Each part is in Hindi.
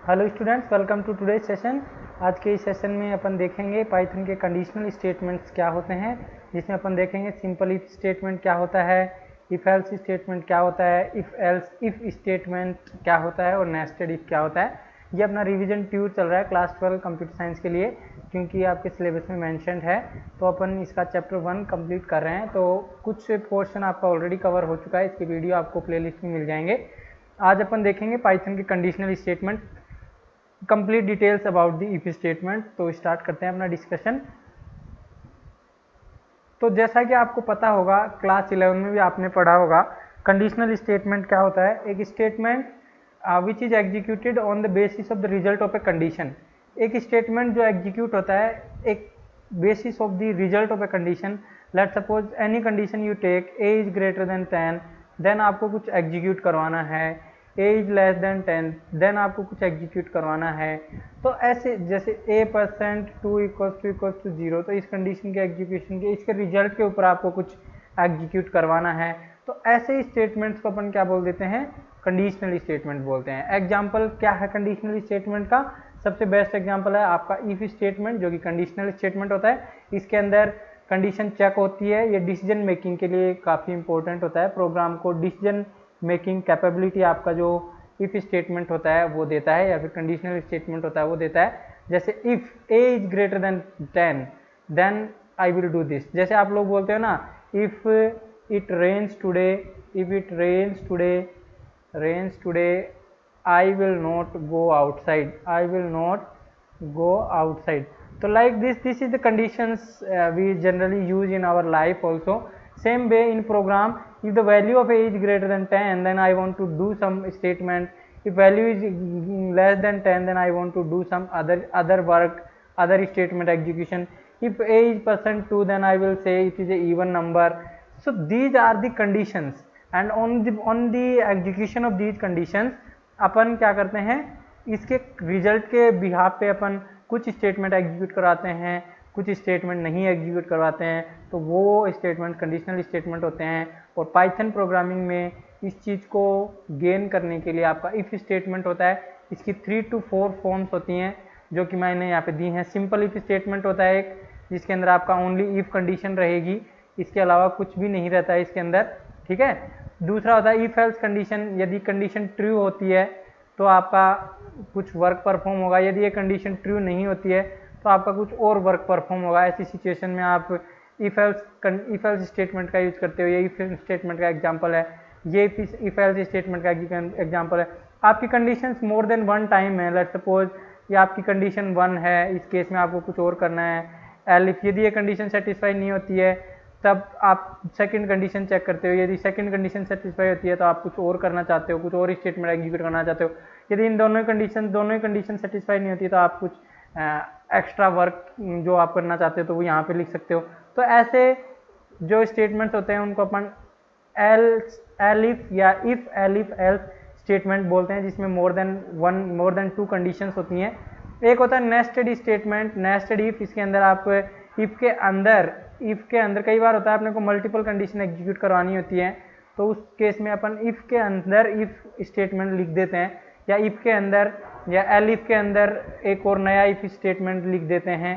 Hello students, welcome to today session. आज के इस सेशन में अपन देखेंगे पाइथन के कंडीशनल स्टेटमेंट्स क्या होते हैं, जिसमें अपन देखेंगे सिंपल इफ स्टेटमेंट क्या होता है, इफ एल्स स्टेटमेंट क्या होता है, इफ एल्स इफ स्टेटमेंट क्या होता है और नेस्टेड इफ क्या होता है। ये अपना रिवीजन ट्यूर चल रहा है क्लास 12 कंप्यूटर साइंस के लिए, क्योंकि आपके सिलेबस में मैंशनड है। तो अपन इसका चैप्टर 1 कंप्लीट कर रहे हैं। तो कुछ पोर्शन आपका ऑलरेडी कवर हो चुका है, इसके वीडियो आपको प्लेलिस्ट में मिल जाएंगे। आज अपन देखेंगे पाइथन के conditional statement, complete details about the if statement. तो स्टार्ट करते हैं अपना डिस्कशन। तो जैसा कि आपको पता होगा, क्लास 11 में भी आपने पढ़ा होगा कंडीशनल स्टेटमेंट क्या होता है। एक statement which is executed on the basis of the result of a condition. एक स्टेटमेंट जो एग्जीक्यूट होता है एक basis of the result of a condition. Let suppose any condition you take, a is greater than 10, then आपको कुछ एग्जीक्यूट करवाना है। A is less than 10, then आपको कुछ एग्जीक्यूट करवाना है। तो ऐसे जैसे a% 2 = 0, तो इस कंडीशन के एग्जीक्यूशन के इसके रिजल्ट के ऊपर आपको कुछ एग्जीक्यूट करवाना है। तो ऐसे स्टेटमेंट्स को अपन क्या बोल देते हैं, कंडीशनल स्टेटमेंट बोलते हैं। एग्जाम्पल क्या है कंडीशनल स्टेटमेंट का? सबसे बेस्ट एग्जाम्पल है आपका इफ स्टेटमेंट, जो कि कंडीशनल स्टेटमेंट होता है। इसके अंदर कंडीशन चेक होती है। ये डिसीजन मेकिंग के लिए काफ़ी इंपॉर्टेंट होता है। प्रोग्राम को डिसीजन मेकिंग कैपेबिलिटी आपका जो इफ स्टेटमेंट होता है वो देता है, या फिर कंडीशनल स्टेटमेंट होता है वो देता है। जैसे if a is greater than 10 then I will do this. जैसे आप लोग बोलते हो ना, if it rains today, if it rains today I will not go outside, I will not go outside. So like this is the conditions we generally use in our life also. Same way in program, if the value of a is greater than 10, then I want to do some statement. If value is less than 10, then I want to do some other work, other statement execution. If a is %2, then I will say it is a even number. So these are the conditions, and on the execution of these conditions अपन क्या करते हैं, इसके रिजल्ट के बिहाफ पे अपन कुछ स्टेटमेंट एग्जीक्यूट करवाते हैं, कुछ स्टेटमेंट नहीं एग्जीक्यूट करवाते हैं। तो वो स्टेटमेंट कंडीशनल स्टेटमेंट होते हैं। और पाइथन प्रोग्रामिंग में इस चीज़ को गेन करने के लिए आपका इफ़ स्टेटमेंट होता है। इसकी 3 to 4 फॉर्म्स होती हैं, जो कि मैंने यहाँ पे दी हैं। सिंपल इफ स्टेटमेंट होता है एक, जिसके अंदर आपका ओनली इफ कंडीशन रहेगी, इसके अलावा कुछ भी नहीं रहता है इसके अंदर, ठीक है। दूसरा होता है इफ एल्स कंडीशन। यदि कंडीशन ट्रू होती है तो आपका कुछ वर्क परफॉर्म होगा, यदि ये कंडीशन ट्रू नहीं होती है तो आपका कुछ और वर्क परफॉर्म होगा। ऐसी सिचुएशन में आप इफ एल्स स्टेटमेंट का यूज करते हो। ये इफ स्टेटमेंट का एग्जांपल है, ये इफ एल्स स्टेटमेंट का एग्जांपल है। आपकी conditions more than one time है। लेट्स सपोज ये आपकी कंडीशन 1 है, इस केस में आपको कुछ और करना है। एल्फ यदि ये कंडीशन सेटिस्फाई नहीं होती है तब आप सेकंड कंडीशन चेक करते हो। यदि सेकंड कंडीशन सेटिस्फाई होती है तो आप कुछ और करना चाहते हो, कुछ और स्टेटमेंट एग्जीक्यूट करना चाहते हो। यदि इन दोनों ही कंडीशन सेटिस्फाई नहीं होती तो आप कुछ एक्स्ट्रा वर्क जो आप करना चाहते हो तो वो यहाँ पे लिख सकते हो। तो ऐसे जो स्टेटमेंट्स होते हैं उनको अपन एलिफ या इफ एलिफ एल्स स्टेटमेंट बोलते हैं, जिसमें मोर देन 2 कंडीशंस होती हैं। एक होता है नेस्टेड स्टेटमेंट, नेस्टेड इफ। इसके अंदर आप इफ के अंदर कई बार होता है अपने को मल्टीपल कंडीशन एग्जीक्यूट करवानी होती है, तो उस केस में अपन इफ के अंदर इफ स्टेटमेंट लिख देते हैं, या इफ के अंदर या एलिफ के अंदर एक और नया इफ स्टेटमेंट लिख देते हैं,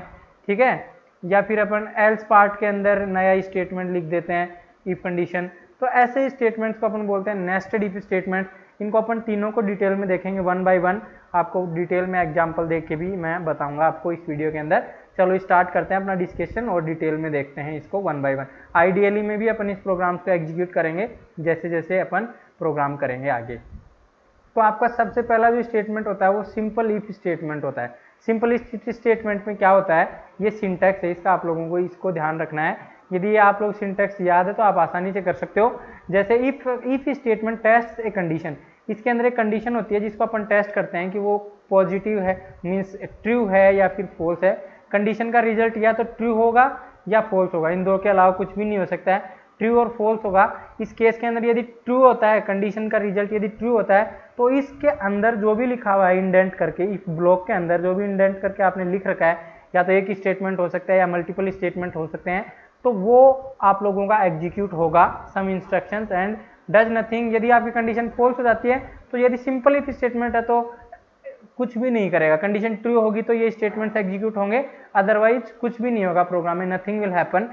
ठीक है। या फिर अपन एल्स पार्ट के अंदर नया स्टेटमेंट लिख देते हैं इफ कंडीशन। तो ऐसे स्टेटमेंट्स को अपन बोलते हैं नेस्टेड इफ स्टेटमेंट। इनको अपन तीनों को डिटेल में देखेंगे 1 by 1। आपको डिटेल में एग्जाम्पल देख के भी मैं बताऊंगा आपको इस वीडियो के अंदर। चलो स्टार्ट करते हैं अपना डिस्कशन और डिटेल में देखते हैं इसको 1 by 1। आइडियली में भी अपन इस प्रोग्राम को एग्जीक्यूट करेंगे जैसे जैसे अपन प्रोग्राम करेंगे आगे। तो आपका सबसे पहला जो स्टेटमेंट होता है वो सिंपल इफ स्टेटमेंट होता है। सिंपल इफ स्टेटमेंट में क्या होता है, ये सिंटैक्स है इसका, आप लोगों को इसको ध्यान रखना है। यदि ये आप लोग सिंटैक्स याद है तो आप आसानी से कर सकते हो। जैसे if statement test a condition. इसके अंदर एक कंडीशन होती है जिसको अपन टेस्ट करते हैं कि वो पॉजिटिव है, मीन्स ट्रू है या फिर फॉल्स है। कंडीशन का रिजल्ट या तो ट्रू होगा या फॉल्स होगा, इन दो के अलावा कुछ भी नहीं हो सकता है। ट्रू और फॉल्स होगा। इस केस के अंदर यदि ट्रू होता है, कंडीशन का रिजल्ट यदि ट्रू होता है, तो इसके अंदर जो भी लिखा हुआ है इंडेंट करके, इफ ब्लॉक के अंदर जो भी इंडेंट करके आपने लिख रखा है, या तो एक स्टेटमेंट हो सकता है या मल्टीपल स्टेटमेंट हो सकते हैं, तो वो आप लोगों का एग्जीक्यूट होगा सम इंस्ट्रक्शंस एंड डज नथिंग। यदि आपकी कंडीशन फॉल्स हो जाती है, तो यदि सिंपल इफ स्टेटमेंट है तो कुछ भी नहीं करेगा। कंडीशन ट्रू होगी तो ये स्टेटमेंट्स एग्जीक्यूट होंगे, अदरवाइज कुछ भी नहीं होगा प्रोग्राम में, नथिंग विल हैपन।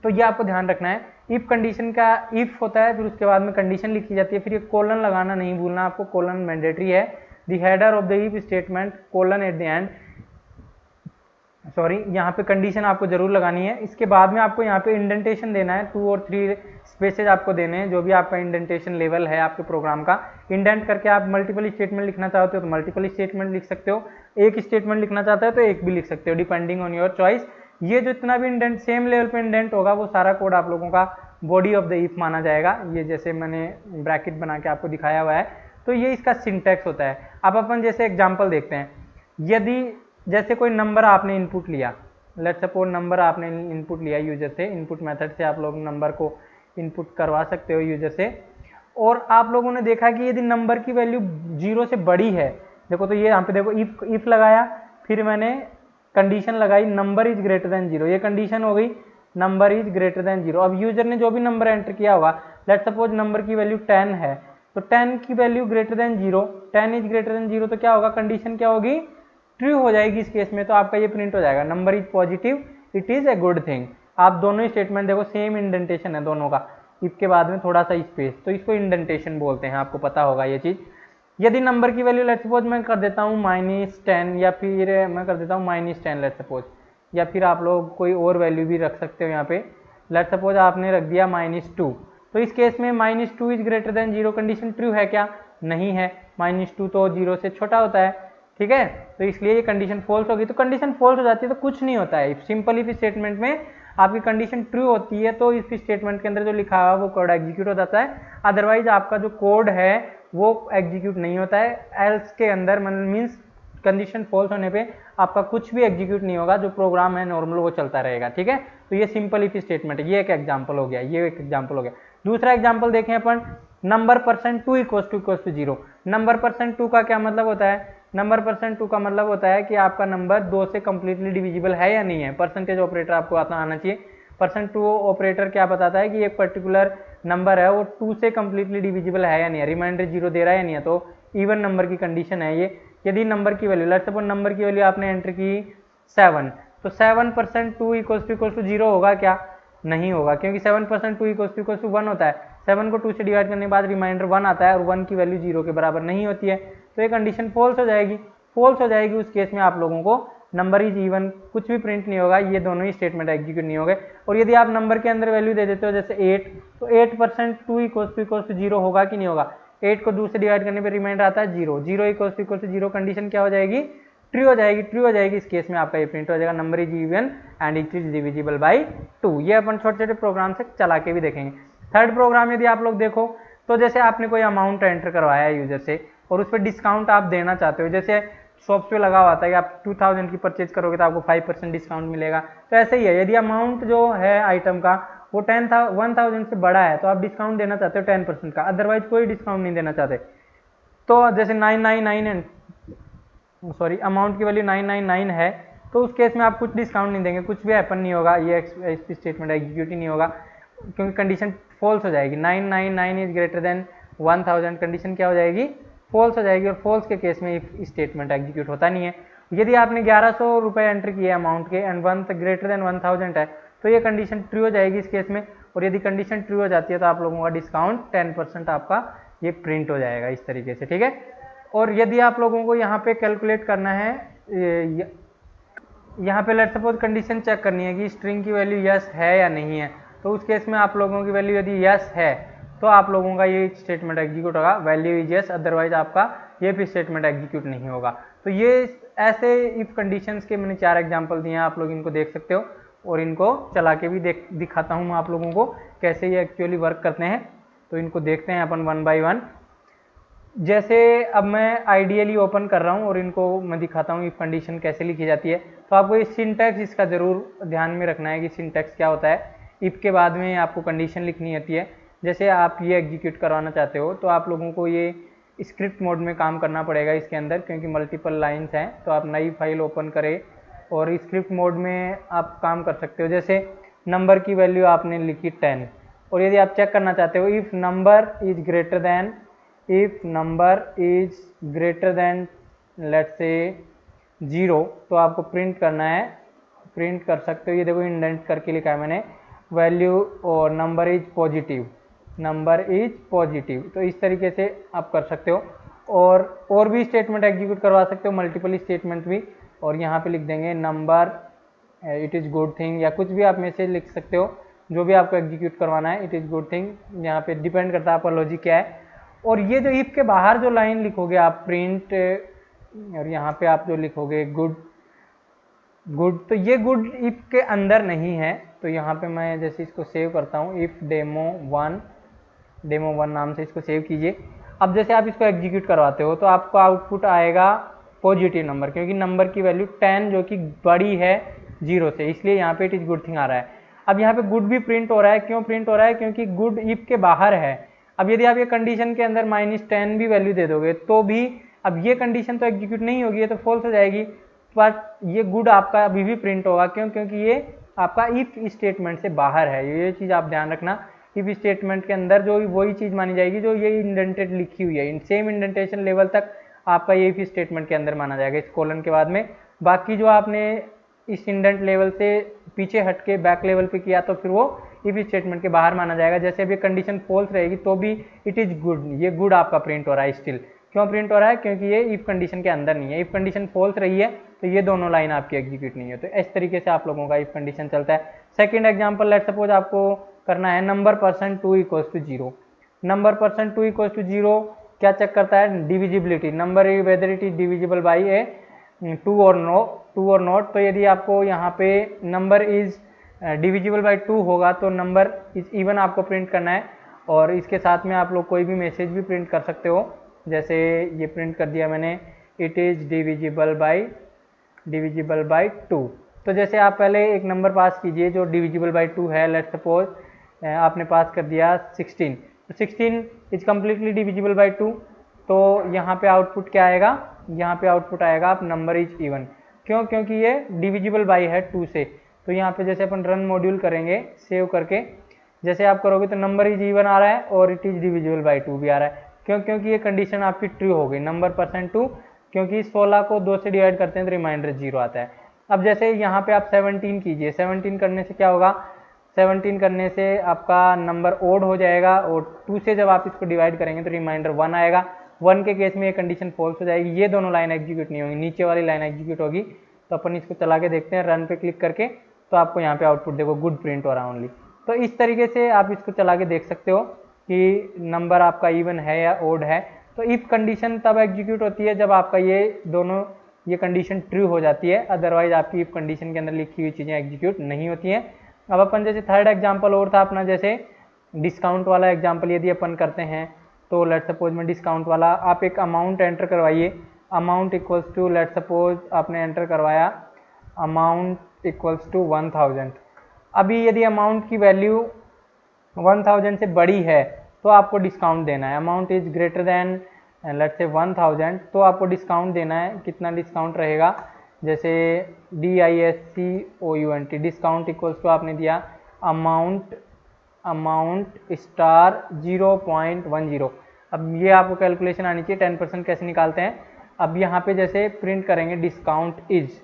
तो ये आपको ध्यान रखना है। इफ कंडीशन का इफ होता है, फिर उसके बाद में कंडीशन लिखी जाती है, फिर ये कोलन लगाना नहीं भूलना आपको, कोलन मैंडेटरी है। The header of the if statement colon at the end, sorry यहाँ पे कंडीशन आपको जरूर लगानी है। इसके बाद में आपको यहाँ पे इंडेंटेशन देना है, 2 और 3 स्पेसेज आपको देने हैं, जो भी आपका इंडेंटेशन लेवल है आपके प्रोग्राम का। इंडेंट करके आप मल्टीपल स्टेटमेंट लिखना चाहते हो तो मल्टीपल स्टेटमेंट लिख सकते हो, एक स्टेटमेंट लिखना चाहते हो तो एक भी लिख सकते हो, डिपेंडिंग ऑन योर चॉइस। ये जो इतना भी इंडेंट सेम लेवल पे इंडेंट होगा वो सारा कोड आप लोगों का बॉडी ऑफ द इफ माना जाएगा। ये जैसे मैंने ब्रैकेट बना के आपको दिखाया हुआ है, तो ये इसका सिंटैक्स होता है। अब अपन जैसे एग्जांपल देखते हैं, यदि जैसे कोई नंबर आपने इनपुट लिया, लेट्स सपोज नंबर आपने इनपुट लिया यूजर से, इनपुट मेथड से आप लोग नंबर को इनपुट करवा सकते हो यूजर से, और आप लोगों ने देखा कि यदि नंबर की वैल्यू 0 से बड़ी है, देखो तो ये यहाँ पे देखो इफ लगाया, फिर मैंने कंडीशन लगाई नंबर इज ग्रेटर देन 0, ये कंडीशन हो गई नंबर इज ग्रेटर देन 0। अब यूजर ने जो भी नंबर एंटर किया होगा, लेट्स सपोज नंबर की वैल्यू 10 है, तो 10 की value greater than 0, 10 is greater than 0, तो क्या होगा, कंडीशन क्या होगी, ट्रू हो जाएगी इस केस में। तो आपका ये प्रिंट हो जाएगा number is positive, it is a good thing. आप दोनों ही स्टेटमेंट देखो सेम इंडेंटेशन है दोनों का, इफ के बाद में थोड़ा सा स्पेस, तो इसको इंडेंटेशन बोलते हैं, आपको पता होगा ये चीज। यदि नंबर की वैल्यू लेट्स सपोज मैं कर देता हूँ -10, या फिर मैं कर देता हूँ -10 लेट्स सपोज, या फिर आप लोग कोई और वैल्यू भी रख सकते हो यहाँ पे, लेट्स सपोज आपने रख दिया -2, तो इस केस में -2 is greater than 0, condition true है क्या, नहीं है, -2 तो 0 से छोटा होता है, ठीक है, तो इसलिए ये कंडीशन फॉल्स होगी। तो कंडीशन फॉल्स हो जाती है तो कुछ नहीं होता है। सिंपल इफ स्टेटमेंट में आपकी कंडीशन ट्रू होती है तो इस स्टेटमेंट के अंदर जो लिखा हुआ वो कोड एग्जीक्यूट हो जाता है, अदरवाइज आपका जो कोड है वो एग्जीक्यूट नहीं होता है। एल्स के अंदर मीन्स कंडीशन फॉल्स होने पे आपका कुछ भी एग्जीक्यूट नहीं होगा, जो प्रोग्राम है नॉर्मल वो चलता रहेगा, ठीक है। तो ये सिंपल इफ स्टेटमेंट है, ये एक एग्जांपल हो गया, ये एक एग्जांपल हो गया। दूसरा एग्जांपल देखें अपन, नंबर %2 = 0। नंबर %2 का क्या मतलब होता है, नंबर %2 का मतलब होता है कि आपका नंबर 2 से कंप्लीटली डिविजिबल है या नहीं है। परसेंटेज ऑपरेटर आपको आना चाहिए। %2 ऑपरेटर क्या बताता है कि एक पर्टिकुलर नंबर है वो 2 से कंप्लीटली डिविजिबल है या नहीं है, रिमाइंडर 0 दे रहा है या नहीं है, तो इवन नंबर की कंडीशन है ये। यदि नंबर की वैल्यू, लेट्स सपोज नंबर की वैल्यू आपने एंटर की 7, तो 7%2 = 0 होगा क्या, नहीं होगा, क्योंकि 7%2 = 1 होता है। 7 को 2 से डिवाइड करने के बाद रिमाइंडर 1 आता है और 1 की वैल्यू 0 के बराबर नहीं होती है, तो ये कंडीशन फॉल्स हो जाएगी। फॉल्स हो जाएगी उस केस में आप लोगों को नंबर इज इवन कुछ भी प्रिंट नहीं होगा, ये दोनों ही स्टेटमेंट एग्जीक्यूट नहीं होंगे। और यदि आप नंबर के अंदर वैल्यू दे देते हो जैसे 8, तो 8%2 = 0 होगा कि नहीं होगा, 8 को 2 से डिवाइड करने पर रिमाइंडर आता है 0, 0 = 0, कंडीशन क्या हो जाएगी, ट्रू हो जाएगी। ट्रू हो जाएगी इस केस में आपका ये प्रिंट हो जाएगा number is even and it is divisible by 2। ये अपन छोटे छोटे प्रोग्राम से चला के भी देखेंगे। थर्ड प्रोग्राम यदि आप लोग देखो, तो जैसे आपने कोई अमाउंट एंटर करवाया है यूजर से और उस पर डिस्काउंट आप देना चाहते हो, जैसे शॉप्स पे लगा हुआ था कि आप 2000 की परचेज करोगे तो आपको 5% डिस्काउंट मिलेगा, तो ऐसे ही है। यदि अमाउंट जो है आइटम का वो 10,000 से बड़ा है तो आप डिस्काउंट देना चाहते हो 10% का, अदरवाइज कोई डिस्काउंट नहीं देना चाहते। तो जैसे 999 सॉरी अमाउंट की वैल्यू 999 है, तो उस केस में आप कुछ डिस्काउंट नहीं देंगे, कुछ भी हैपन नहीं होगा, ये स्टेटमेंट एग्जीक्यूट ही नहीं होगा, क्योंकि कंडीशन फॉल्स हो जाएगी। 999 इज ग्रेटर देन 1000, कंडीशन क्या हो जाएगी, फॉल्स हो जाएगी, और फॉल्स के केस में इफ स्टेटमेंट एग्जीक्यूट होता नहीं है। यदि आपने 1100 रुपये एंटर किए अमाउंट के एंड 1 ग्रेटर देन 1000 है, तो ये कंडीशन ट्रू हो जाएगी इस केस में, और यदि कंडीशन ट्रू हो जाती है तो आप लोगों का डिस्काउंट 10% आपका ये प्रिंट हो जाएगा इस तरीके से, ठीक है। और यदि आप लोगों को यहाँ पे कैलकुलेट करना है, यहाँ पे लेट्स सपोज कंडीशन चेक करनी है कि स्ट्रिंग की वैल्यू यस है या नहीं है, तो उस केस में आप लोगों की वैल्यू यदि यस है तो आप लोगों का ये स्टेटमेंट एग्जीक्यूट होगा, वैल्यू इज यस, अदरवाइज आपका ये भी स्टेटमेंट एग्जीक्यूट नहीं होगा। तो ये ऐसे इफ कंडीशंस के मैंने 4 एग्जांपल दिए हैं, आप लोग इनको देख सकते हो, और इनको चला के भी दिखाता हूँ मैं आप लोगों को कैसे ये एक्चुअली वर्क करते हैं। तो इनको देखते हैं अपन 1 बाय 1। जैसे अब मैं आइडियली ओपन कर रहा हूँ और इनको मैं दिखाता हूँ इफ कंडीशन कैसे लिखी जाती है। तो आपको ये सिंटैक्स इसका ज़रूर ध्यान में रखना है कि सिंटैक्स क्या होता है। इफ के बाद में आपको कंडीशन लिखनी होती है। जैसे आप ये एग्जीक्यूट करवाना चाहते हो तो आप लोगों को ये स्क्रिप्ट मोड में काम करना पड़ेगा इसके अंदर, क्योंकि मल्टीपल लाइन्स हैं। तो आप नई फाइल ओपन करें और स्क्रिप्ट मोड में आप काम कर सकते हो। जैसे नंबर की वैल्यू आपने लिखी 10, और यदि आप चेक करना चाहते हो if number is greater than let's say 0, तो आपको प्रिंट करना है, प्रिंट कर सकते हो। ये देखो इंडेंट करके लिखा है मैंने, वैल्यू और number is positive, number is positive. तो इस तरीके से आप कर सकते हो, और भी स्टेटमेंट एग्जीक्यूट करवा सकते हो, मल्टीपल स्टेटमेंट भी। और यहाँ पे लिख देंगे number it is good thing, या कुछ भी आप मैसेज लिख सकते हो, जो भी आपको एग्जीक्यूट करवाना है, इट इज़ गुड थिंग। यहाँ पे डिपेंड करता है आपका लॉजिक क्या है। और ये जो इफ के बाहर जो लाइन लिखोगे आप प्रिंट, और यहाँ पे आप जो लिखोगे गुड, तो ये गुड इफ के अंदर नहीं है। तो यहाँ पे मैं जैसे इसको सेव करता हूँ, इफ डेमो वन नाम से इसको सेव कीजिए। अब जैसे आप इसको एग्जीक्यूट करवाते हो तो आपको आउटपुट आएगा पॉजिटिव नंबर, क्योंकि नंबर की वैल्यू 10 जो कि बड़ी है 0 से, इसलिए यहाँ पे इट इज गुड थिंग आ रहा है। अब यहाँ पे गुड भी प्रिंट हो रहा है, क्यों प्रिंट हो रहा है? क्योंकि गुड इफ के बाहर है। अब यदि आप ये कंडीशन के अंदर -10 भी वैल्यू दे दोगे तो भी अब ये कंडीशन तो एग्जीक्यूट नहीं होगी, ये तो फॉल्स हो जाएगी, बट ये गुड आपका अभी भी प्रिंट होगा। क्यों? क्योंकि ये आपका इफ स्टेटमेंट से बाहर है। ये चीज़ आप ध्यान रखना, इफ स्टेटमेंट के अंदर जो वही चीज़ मानी जाएगी जो ये इंडेंटेड लिखी हुई है, सेम इंडेंटेशन लेवल तक आपका ये इफ स्टेटमेंट के अंदर माना जाएगा, इस कोलन के बाद में। बाकी जो आपने इस इंडेंट लेवल से पीछे हट के बैक लेवल पे किया तो फिर वो इफ स्टेटमेंट के बाहर माना जाएगा। जैसे अभी कंडीशन फॉल्स रहेगी तो भी इट इज गुड, ये गुड आपका प्रिंट हो रहा है स्टिल। क्यों प्रिंट हो रहा है? क्योंकि ये इफ कंडीशन के अंदर नहीं है। इफ कंडीशन फॉल्स रही है तो ये दोनों लाइन आपकी एग्जीक्यूट नहीं है। तो इस तरीके से आप लोगों का इफ कंडीशन चलता है। सेकंड एग्जांपल, लेट सपोज आपको करना है नंबर %2 = 0। नंबर %2 = 0 क्या चेक करता है? Divisibility, number whether it is divisible by a 2 और नॉट। तो यदि आपको यहाँ पे नंबर इज डिविजिबल बाई 2 होगा तो नंबर इज इवन आपको प्रिंट करना है। और इसके साथ में आप लोग कोई भी मैसेज भी प्रिंट कर सकते हो, जैसे ये प्रिंट कर दिया मैंने, इट इज डिविजिबल बाई 2। तो जैसे आप पहले एक नंबर पास कीजिए जो डिविजिबल बाई 2 है। लेट सपोज आपने पास कर दिया 16, तो 16 इज कम्प्लीटली डिविजिबल बाई 2। तो यहाँ पे आउटपुट क्या आएगा? यहाँ पे आउटपुट आएगा आप नंबर इज इवन। क्यों? क्योंकि ये डिविजिबल बाई है 2 से। तो यहाँ पे जैसे अपन रन मॉड्यूल करेंगे सेव करके, जैसे आप करोगे तो नंबर इज इवन आ रहा है और इट इज डिविजिबल बाई 2 भी आ रहा है। क्यों? क्योंकि ये कंडीशन आपकी ट्रू हो गई, नंबर %2, क्योंकि 16 को 2 से डिवाइड करते हैं तो रिमाइंडर 0 आता है। अब जैसे यहाँ पे आप 17 कीजिए, 17 करने से क्या होगा? 17 करने से आपका नंबर ओड हो जाएगा, और 2 से जब आप इसको डिवाइड करेंगे तो रिमाइंडर 1 आएगा। 1 के केस में ये कंडीशन फॉल्स हो जाएगी, ये दोनों लाइन एग्जीक्यूट नहीं होगी, नीचे वाली लाइन एग्जीक्यूट होगी। तो अपन इसको चला के देखते हैं, रन पे क्लिक करके, तो आपको यहाँ पे आउटपुट देखो गुड प्रिंट हो रहा है ओनली। तो इस तरीके से आप इसको चला के देख सकते हो कि नंबर आपका इवन है या ओड है। तो इफ कंडीशन तब एग्जीक्यूट होती है जब आपका ये कंडीशन ट्रू हो जाती है, अदरवाइज आपकी इफ कंडीशन के अंदर लिखी हुई चीज़ें एग्जीक्यूट नहीं होती हैं। अब अपन जैसे थर्ड एग्जाम्पल और था अपना, जैसे डिस्काउंट वाला एग्जाम्पल यदि अपन करते हैं, तो लेट सपोज में डिस्काउंट वाला आप एक अमाउंट एंटर करवाइए, amount equals to, let suppose आपने एंटर करवाया अमाउंट इक्वल्स टू 1000। अभी यदि अमाउंट की वैल्यू 1000 से बड़ी है तो आपको डिस्काउंट देना है। Amount is greater then let's say 1000, तो आपको डिस्काउंट देना है। कितना डिस्काउंट रहेगा? जैसे DISCOUNT, डिस्काउंट इक्वल्स टू आपने दिया अमाउंट स्टार 0.10। अब ये आपको कैलकुलेशन आनी चाहिए 10% कैसे निकालते हैं। अब यहाँ पे जैसे प्रिंट करेंगे डिस्काउंट इज,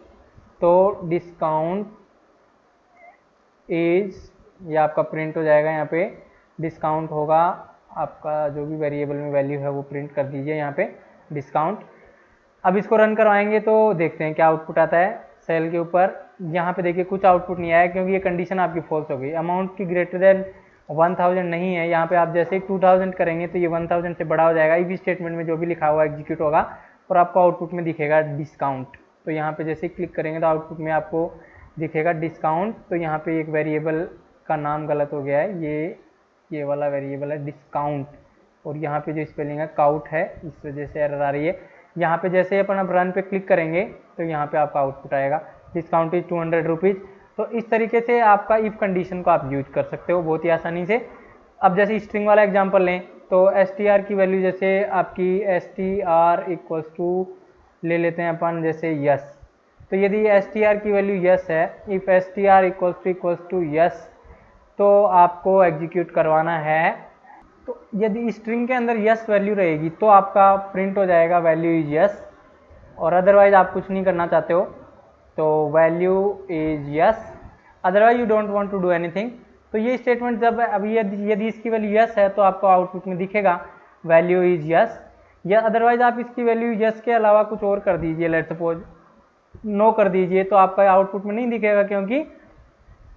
तो डिस्काउंट इज ये आपका प्रिंट हो जाएगा। यहाँ पे डिस्काउंट होगा आपका, जो भी वेरिएबल में वैल्यू है वो प्रिंट कर दीजिए यहाँ पे डिस्काउंट। अब इसको रन करवाएंगे तो देखते हैं क्या आउटपुट आता है सेल के ऊपर। यहाँ पे देखिए कुछ आउटपुट नहीं आया, क्योंकि ये कंडीशन आपकी फॉल्स हो गई। अमाउंट की ग्रेटर देन 1000 नहीं है। यहाँ पे आप जैसे ही 2000 करेंगे तो ये 1000 से बड़ा हो जाएगा। इफ स्टेटमेंट में जो भी लिखा हुआ एग्जीक्यूट होगा और आपको आउटपुट में दिखेगा डिस्काउंट। तो यहाँ पे जैसे क्लिक करेंगे तो आउटपुट में आपको दिखेगा डिस्काउंट। तो यहाँ पे एक वेरिएबल का नाम गलत हो गया है, ये वाला वेरिएबल है डिस्काउंट, और यहाँ पे जो स्पेलिंग है काउट है, इस वजह से एरर आ रही है। यहाँ पे जैसे अपन अब रन पे क्लिक करेंगे तो यहाँ पे आपका आउटपुट आएगा डिस्काउंट इज 200 रुपीज़। तो इस तरीके से आपका इफ कंडीशन को आप यूज कर सकते हो बहुत ही आसानी से। अब जैसे स्ट्रिंग वाला एग्जांपल लें तो str की वैल्यू जैसे आपकी str इक्वल्स टू ले लेते हैं अपन जैसे यस। तो यदि str की वैल्यू यस है, if str equals to yes, तो आपको एग्जीक्यूट करवाना है। तो यदि स्ट्रिंग के अंदर यस वैल्यू रहेगी तो आपका प्रिंट हो जाएगा वैल्यू इज यस। और अदरवाइज आप कुछ नहीं करना चाहते हो तो value is yes, otherwise you don't want to do anything. तो ये स्टेटमेंट जब अभी यदि इसकी वैल्यू यस है तो आपको आउटपुट में दिखेगा वैल्यू इज यस, या अदरवाइज आप इसकी वैल्यू यस के अलावा कुछ और कर दीजिए, लेट्स सपोज नो कर दीजिए, तो आपका आउटपुट में नहीं दिखेगा क्योंकि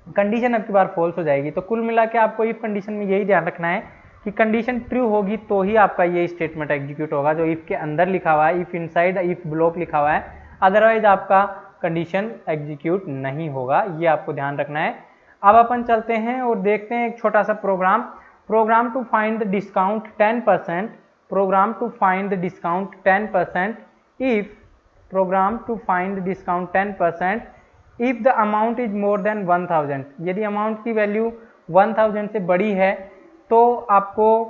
कंडीशन अब की बार फॉल्स हो जाएगी। तो कुल मिला के आपको इफ कंडीशन में यही ध्यान रखना है कि कंडीशन ट्रू होगी तो ही आपका ये स्टेटमेंट एग्जीक्यूट होगा जो इफ के अंदर लिखा हुआ है, इफ इनसाइड इफ ब्लॉक लिखा हुआ है, अदरवाइज आपका कंडीशन एग्जीक्यूट नहीं होगा, ये आपको ध्यान रखना है। अब अपन चलते हैं और देखते हैं एक छोटा सा program to find the discount 10%, program to find the discount 10% if program to find discount 10% if the amount is more than 1000, यदि अमाउंट की वैल्यू 1000 से बड़ी है तो आपको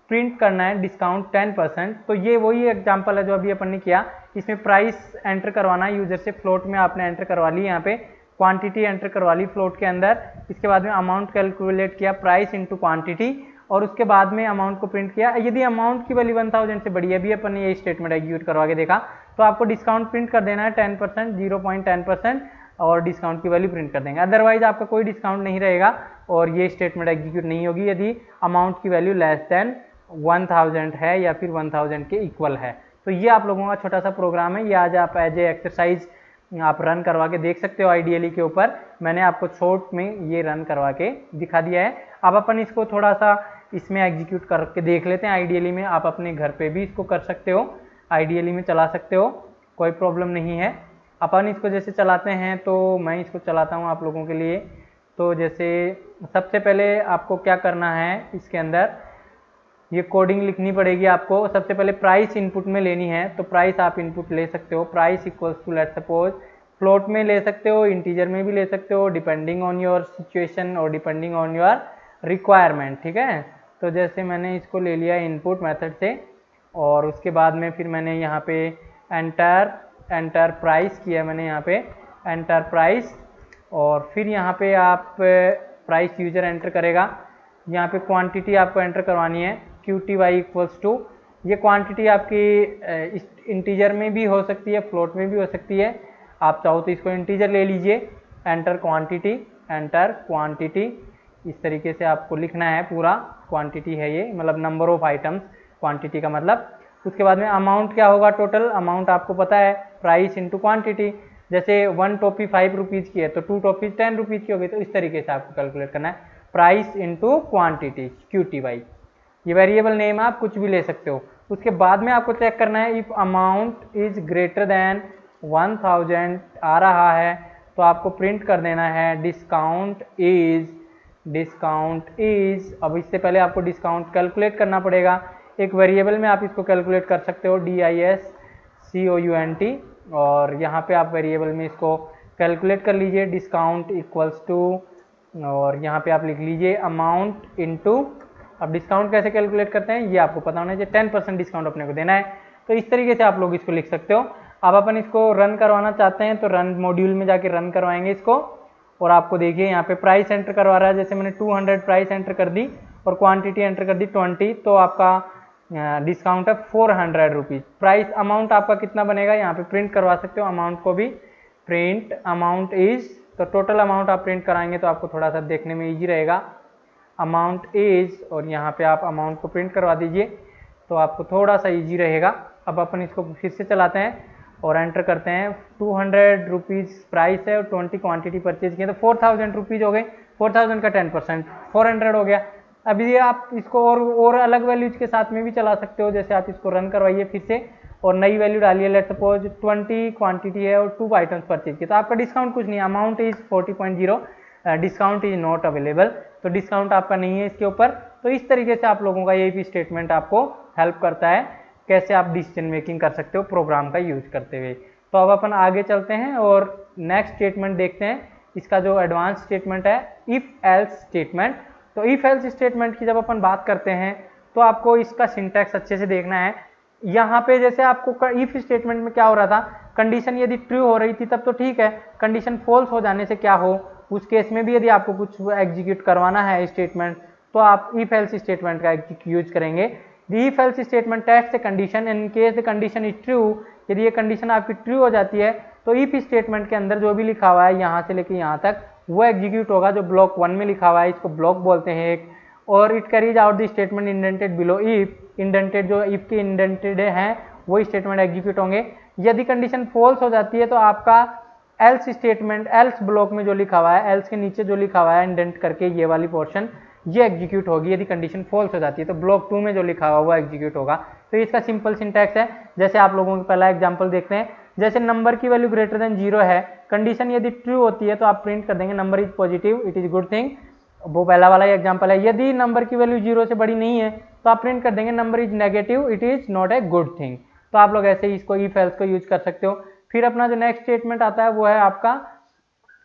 प्रिंट करना है डिस्काउंट 10%। तो ये वही एग्जांपल है जो अभी अपन ने किया, इसमें प्राइस एंटर करवाना है यूजर से, फ्लोट में आपने एंटर करवा ली, यहाँ पे क्वांटिटी एंटर करवा ली फ्लोट के अंदर, इसके बाद में अमाउंट कैलकुलेट किया प्राइस इंटू क्वांटिटी, और उसके बाद में अमाउंट को प्रिंट किया। यदि अमाउंट की वैल्यू 1000 से बड़ी है, अभी अपन ने ये स्टेटमेंट एग्जीक्यूट करवा के देखा, तो आपको डिस्काउंट प्रिंट कर देना है 10%, 0.10%, और डिस्काउंट की वैल्यू प्रिंट कर देंगे। अदरवाइज आपका कोई डिस्काउंट नहीं रहेगा और ये स्टेटमेंट एग्जीक्यूट नहीं होगी यदि अमाउंट की वैल्यू लेस देन 1000 है या फिर 1000 के इक्वल है। तो ये आप लोगों का छोटा सा प्रोग्राम है, ये आज आप एज ए एक्सरसाइज आप रन करवा के देख सकते हो आइडियली के ऊपर, मैंने आपको शॉर्ट में ये रन करवा के दिखा दिया है। अब अपन इसको थोड़ा सा इसमें एग्जीक्यूट करके देख लेते हैं आइडियली में, आप अपने घर पे भी इसको कर सकते हो, आइडियली में चला सकते हो, कोई प्रॉब्लम नहीं है। अपन इसको जैसे चलाते हैं तो मैं इसको चलाता हूँ आप लोगों के लिए। तो जैसे सबसे पहले आपको क्या करना है, इसके अंदर ये कोडिंग लिखनी पड़ेगी आपको। सबसे पहले प्राइस इनपुट में लेनी है, तो प्राइस आप इनपुट ले सकते हो, price equals to let's suppose float में ले सकते हो, इंटीजर में भी ले सकते हो, डिपेंडिंग ऑन योर सिचुएशन और डिपेंडिंग ऑन योर रिक्वायरमेंट, ठीक है। तो जैसे मैंने इसको ले लिया इनपुट मेथड से, और उसके बाद में फिर मैंने यहाँ पे एंटर प्राइस किया, मैंने यहाँ पे एंटर प्राइस, और फिर यहाँ पे आप प्राइस यूजर एंटर करेगा, यहाँ पे क्वांटिटी आपको एंटर करवानी है QTY इक्वल्स टू, ये क्वांटिटी आपकी इंटीजर में भी हो सकती है, फ्लोट में भी हो सकती है, आप चाहो तो इसको इंटीजर ले लीजिए, एंटर क्वांटिटी, इस तरीके से आपको लिखना है पूरा, क्वांटिटी है ये, मतलब नंबर ऑफ आइटम्स, क्वांटिटी का मतलब। उसके बाद में अमाउंट क्या होगा, टोटल अमाउंट आपको पता है, प्राइस इंटू क्वांटिटी, जैसे 1 टॉफी 5 रुपीज़ की है तो 2 टॉफी 10 रुपीज़ की होगी, तो इस तरीके से आपको कैलकुलेट करना है, प्राइस इंटू क्वान्टिटी QTY, ये वेरिएबल नेम आप कुछ भी ले सकते हो। उसके बाद में आपको चेक करना है if amount is greater then 1000 आ रहा है तो आपको प्रिंट कर देना है डिस्काउंट इज। अब इससे पहले आपको डिस्काउंट कैलकुलेट करना पड़ेगा, एक वेरिएबल में आप इसको कैलकुलेट कर सकते हो DISCOUNT, और यहाँ पे आप वेरिएबल में इसको कैलकुलेट कर लीजिए डिस्काउंट इक्वल्स टू, और यहाँ पे आप लिख लीजिए अमाउंट इनटू। अब डिस्काउंट कैसे कैलकुलेट करते हैं ये आपको पता होना चाहिए, 10% डिस्काउंट अपने को देना है, तो इस तरीके से आप लोग इसको लिख सकते हो। अब अपन इसको रन करवाना चाहते हैं तो रन मॉड्यूल में जाके रन करवाएंगे इसको, और आपको देखिए यहाँ पे प्राइस एंटर करवा रहा है, जैसे मैंने 200 प्राइस एंटर कर दी और क्वांटिटी एंटर कर दी 20, तो आपका डिस्काउंट है 400 रुपीज़। प्राइस अमाउंट आपका कितना बनेगा यहाँ पे प्रिंट करवा सकते हो, अमाउंट को भी प्रिंट अमाउंट इज, तो टोटल अमाउंट आप प्रिंट कराएंगे तो आपको थोड़ा सा देखने में इजी रहेगा, अमाउंट इज, और यहाँ पे आप अमाउंट को प्रिंट करवा दीजिए तो आपको थोड़ा सा इजी रहेगा। अब अपन इसको फिर से चलाते हैं और एंटर करते हैं, 200 रुपीज़ प्राइस है और 20 क्वांटिटी परचेज की है, तो 4000 रुपीज़ हो गए, 4000 का 10% 400 हो गया। अभी आप इसको और अलग वैल्यूज के साथ में भी चला सकते हो, जैसे आप इसको रन करवाइए फिर से और नई वैल्यू डालिए, लेट्स सपोज 20 क्वांटिटी है और 2 आइटम्स परचेज की, तो आपका डिस्काउंट कुछ नहीं, amount is 40.0, discount is not available, तो डिस्काउंट आपका नहीं है इसके ऊपर। तो इस तरीके से आप लोगों का ये भी स्टेटमेंट आपको हेल्प करता है कैसे आप डिसीजन मेकिंग कर सकते हो प्रोग्राम का यूज करते हुए। तो अब अपन आगे चलते हैं और नेक्स्ट स्टेटमेंट देखते हैं, इसका जो एडवांस स्टेटमेंट है इफ एल्स स्टेटमेंट। तो इफ एल्स स्टेटमेंट की जब अपन बात करते हैं तो आपको इसका सिंटैक्स अच्छे से देखना है। यहाँ पे जैसे आपको इफ स्टेटमेंट में क्या हो रहा था, कंडीशन यदि ट्रू हो रही थी तब तो ठीक है, कंडीशन फॉल्स हो जाने से क्या हो, उस केस में भी यदि आपको कुछ एग्जीक्यूट करवाना है स्टेटमेंट तो आप इफ एल्स स्टेटमेंट का यूज करेंगे। The if else statement tests a condition and in case the condition is true, यदि ये कंडीशन आपकी ट्रू हो जाती है तो इफ स्टेटमेंट के अंदर जो भी लिखा हुआ है यहाँ से लेके यहाँ तक वो एग्जीक्यूट होगा, जो ब्लॉक 1 में लिखा हुआ है इसको ब्लॉक बोलते हैं एक। और it carries out the statement indented below if, indented जो इफ के इंडेंटेड हैं वो स्टेटमेंट एग्जीक्यूट होंगे। यदि कंडीशन फॉल्स हो जाती है तो आपका एल्स स्टेटमेंट, एल्स ब्लॉक में जो लिखा हुआ है, एल्स के नीचे जो लिखा हुआ है इंडेंट करके ये वाली पोर्शन, ये एग्जीक्यूट होगी यदि कंडीशन फॉल्स हो जाती है। तो ब्लॉक 2 में जो लिखा हुआ वो एग्जीक्यूट होगा। तो इसका सिंपल सिंटैक्स है, जैसे आप लोगों को पहला एग्जांपल देखते हैं। जैसे नंबर की वैल्यू ग्रेटर देन 0 है, कंडीशन यदि ट्रू होती है तो आप प्रिंट कर देंगे number is positive, it is good thing. वो पहला वाला एग्जांपल है। यदि नंबर की वैल्यू 0 से बड़ी नहीं है तो आप प्रिंट कर देंगे number is negative, it is not a good thing. तो आप लोग ऐसे ही इसको इफ एल्स को यूज कर सकते हो। फिर अपना जो नेक्स्ट स्टेटमेंट आता है वो है आपका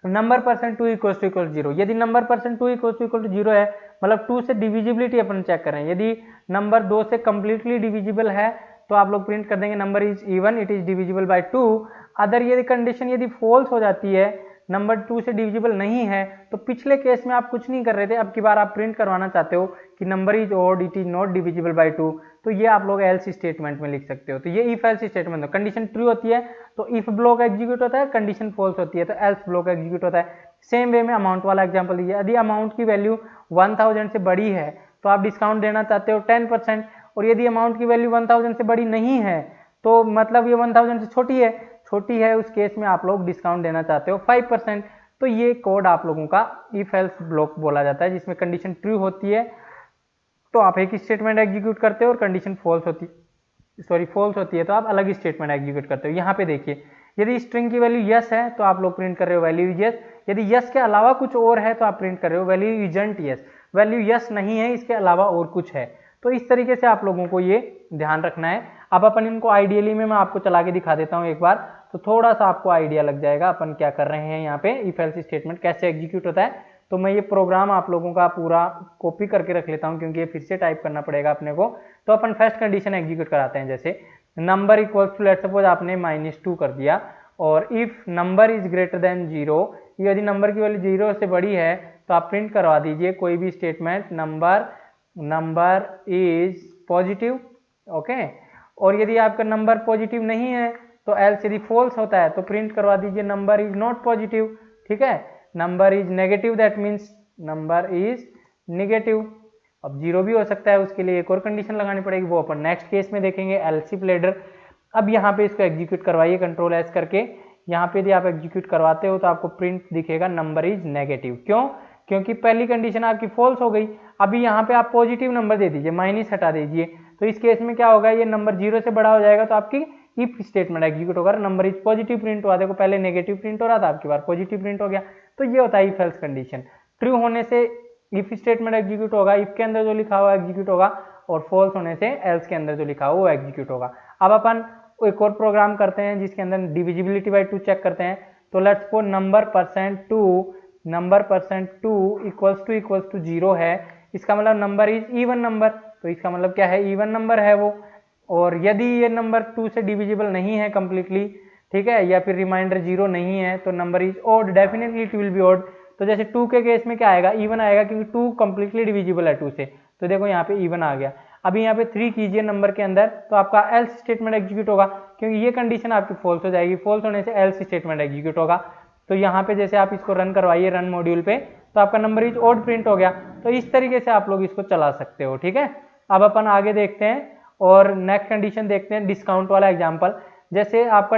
number percent 2 equals to equal 0। यदि number percent 2 equals to equal to 0 है, मतलब 2 से डिविजिबिलिटी अपन चेक कर रहे हैं। यदि नंबर 2 से कंप्लीटली डिविजिबल है तो आप लोग प्रिंट कर देंगे number is even, it is divisible by 2। Other यदि कंडीशन यदि फॉल्स हो जाती है, नंबर 2 से डिविजिबल नहीं है, तो पिछले केस में आप कुछ नहीं कर रहे थे, अब की बार आप प्रिंट करवाना चाहते हो कि number is odd, it is not divisible by 2, तो ये आप लोग एल्स स्टेटमेंट में लिख सकते हो। तो ये इफ एल्स स्टेटमेंट है। कंडीशन ट्रू होती है तो इफ ब्लॉक एग्जीक्यूट होता है, कंडीशन फॉल्स होती है तो एल्स ब्लॉक एग्जीक्यूट होता है। सेम वे में अमाउंट वाला एग्जांपल लीजिए। यदि अमाउंट की वैल्यू 1000 से बड़ी है तो आप डिस्काउंट देना चाहते हो 10%, और यदि अमाउंट की वैल्यू 1000 से बड़ी नहीं है तो मतलब ये 1000 से छोटी है, उस केस में आप लोग डिस्काउंट देना चाहते हो 5%। तो ये कोड आप लोगों का इफ एल्स ब्लॉक बोला जाता है, जिसमें कंडीशन ट्रू होती है तो आप एक स्टेटमेंट एग्जीक्यूट करते हो, और कंडीशन फॉल्स होती है तो आप अलग स्टेटमेंट एग्जीक्यूट करते हो। यहाँ पे देखिए, यदि स्ट्रिंग की वैल्यू यस है तो आप लोग प्रिंट कर रहे हो वैल्यू इज यस। यदि यस के अलावा कुछ और है तो आप प्रिंट कर रहे हो value isn't yes. Value yes नहीं है, इसके अलावा और कुछ है। तो इस तरीके से आप लोगों को ये ध्यान रखना है। अब अपन इनको आइडियली में मैं आपको चला के दिखा देता हूँ एक बार, तो थोड़ा सा आपको आइडिया लग जाएगा अपन क्या कर रहे हैं यहाँ पे, इफ एल्स स्टेटमेंट कैसे एग्जीक्यूट होता है। तो मैं ये प्रोग्राम आप लोगों का पूरा कॉपी करके रख लेता हूँ, क्योंकि ये फिर से टाइप करना पड़ेगा अपने को। तो अपन फर्स्ट कंडीशन एग्जीक्यूट कराते हैं। जैसे number equals to, let's suppose आपने -2 कर दिया, और if number is greater than 0, यदि नंबर की वैल्यू 0 से बड़ी है तो आप प्रिंट करवा दीजिए कोई भी statement number is positive. Okay, और यदि आपका नंबर पॉजिटिव नहीं है तो एल्स यदि फॉल्स होता है तो प्रिंट करवा दीजिए नंबर इज नॉट पॉजिटिव। ठीक है, number is negative, that means number is negative. अब 0 भी हो सकता है, उसके लिए एक और कंडीशन लगानी पड़ेगी, वो अपन नेक्स्ट केस में देखेंगे, एल्स इफ लेटर। अब यहाँ पे इसको एग्जीक्यूट करवाइए कंट्रोल एस करके। यहाँ पे यदि आप एग्जीक्यूट करवाते हो तो आपको प्रिंट दिखेगा नंबर इज नेगेटिव। क्यों? क्योंकि पहली कंडीशन आपकी फॉल्स हो गई। अभी यहाँ पे आप पॉजिटिव नंबर दे दीजिए, माइनस हटा दीजिए, तो इस केस में क्या होगा, ये नंबर 0 से बड़ा हो जाएगा तो आपकी इफ स्टेटमेंट एग्जीक्यूट होगा, नंबर इज पॉजिटिव प्रिंट हुआ। देखो पहले नेगेटिव प्रिंट हो रहा था, आपकी बार पॉजिटिव प्रिंट हो गया। तो ये होता है इफ एल्स कंडीशन। ट्रू होने से इफ स्टेटमेंट एग्जीक्यूट होगा, इफ के अंदर जो लिखा हुआ एग्जीक्यूट होगा, और फॉल्स होने से एल्स के अंदर जो लिखा हुआ वो एग्जीक्यूट होगा। अब अपन एक और प्रोग्राम करते हैं जिसके अंदर डिविजिबिलिटी बाय 2 चेक करते हैं। तो let's suppose number percent 2 equals to 0 है, इसका मतलब नंबर इज इवन नंबर। तो इसका मतलब क्या है, इवन नंबर है वो। और यदि ये नंबर 2 से डिविजिबल नहीं है कंप्लीटली, ठीक है, या फिर रिमाइंडर 0 नहीं है, तो number is odd, definitely it will be odd. तो जैसे 2 के केस में क्या आएगा, इवन आएगा, क्योंकि 2 कंप्लीटली डिविजिबल है 2 से। तो देखो यहाँ पे इवन आ गया। अभी यहाँ पे 3 कीजिए नंबर के अंदर, तो आपका एल्स स्टेटमेंट एग्जीक्यूट होगा, क्योंकि ये कंडीशन आपकी फॉल्स हो जाएगी। फॉल्स होने से एल्स स्टेटमेंट एग्जीक्यूट होगा। तो यहाँ पे जैसे आप इसको रन करवाइए रन मॉड्यूल पे, तो आपका नंबर इज ऑड प्रिंट हो गया। तो इस तरीके से आप लोग इसको चला सकते हो। ठीक है, अब अपन आगे देखते हैं और नेक्स्ट कंडीशन देखते हैं, डिस्काउंट वाला एग्जाम्पल। जैसे आपका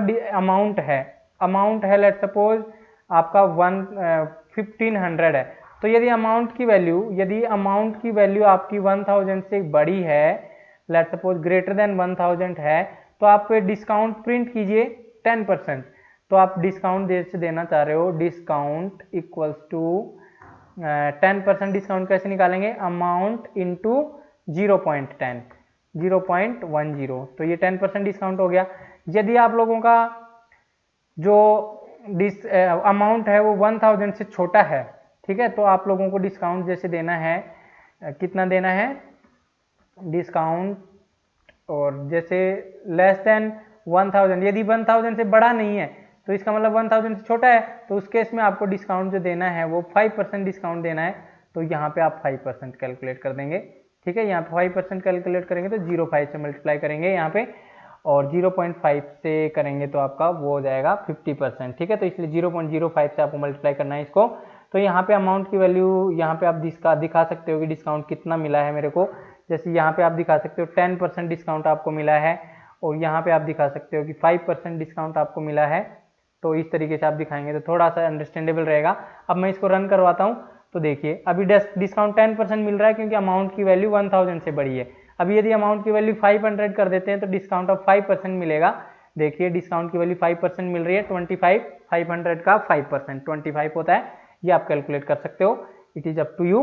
अमाउंट है लेट्स सपोज आपका 1500 है। तो यदि अमाउंट की वैल्यू आपकी 1000 से बड़ी है, लेट्स सपोज ग्रेटर देन 1000 है, तो आप डिस्काउंट प्रिंट कीजिए 10%। तो आप डिस्काउंट जैसे देना चाह रहे हो, डिस्काउंट इक्वल्स टू 10%। डिस्काउंट कैसे निकालेंगे, अमाउंट इंटू 0.10 तो ये 10% डिस्काउंट हो गया। यदि आप लोगों का जो अमाउंट है वो 1000 से छोटा है, ठीक है, तो आप लोगों को डिस्काउंट जैसे देना है, कितना देना है डिस्काउंट, और जैसे लेस देन 1000, यदि 1000 से बड़ा नहीं है तो इसका मतलब 1000 से छोटा है, तो उस केस में आपको डिस्काउंट जो देना है वो 5% डिस्काउंट देना है। तो यहाँ पे आप 5% कैलकुलेट कर देंगे। ठीक है, यहाँ पे 5% कैलकुलेट करेंगे तो 0.5 से मल्टीप्लाई करेंगे यहाँ पे। और 0.5 से करेंगे तो आपका वो हो जाएगा 50%, ठीक है। तो इसलिए 0.05 से आपको मल्टीप्लाई करना है इसको। तो यहाँ पे अमाउंट की वैल्यू यहाँ पे आप दिखा सकते हो कि डिस्काउंट कितना मिला है मेरे को। जैसे यहाँ पे आप दिखा सकते हो 10% डिस्काउंट आपको मिला है, और यहाँ पे आप दिखा सकते हो कि 5% डिस्काउंट आपको मिला है। तो इस तरीके से आप दिखाएंगे तो थोड़ा सा अंडरस्टैंडेबल रहेगा। अब मैं इसको रन करवाता हूँ तो देखिए अभी डिस्काउंट 10% मिल रहा है क्योंकि अमाउंट की वैल्यू 1000 से बड़ी है। अभी यदि अमाउंट की वैल्यू 500 कर देते हैं तो डिस्काउंट ऑफ 5% मिलेगा। देखिए डिस्काउंट की वैल्यू 5% मिल रही है, 25 500 का 5% 25 होता है, ये आप कैलकुलेट कर सकते हो, it is up to you.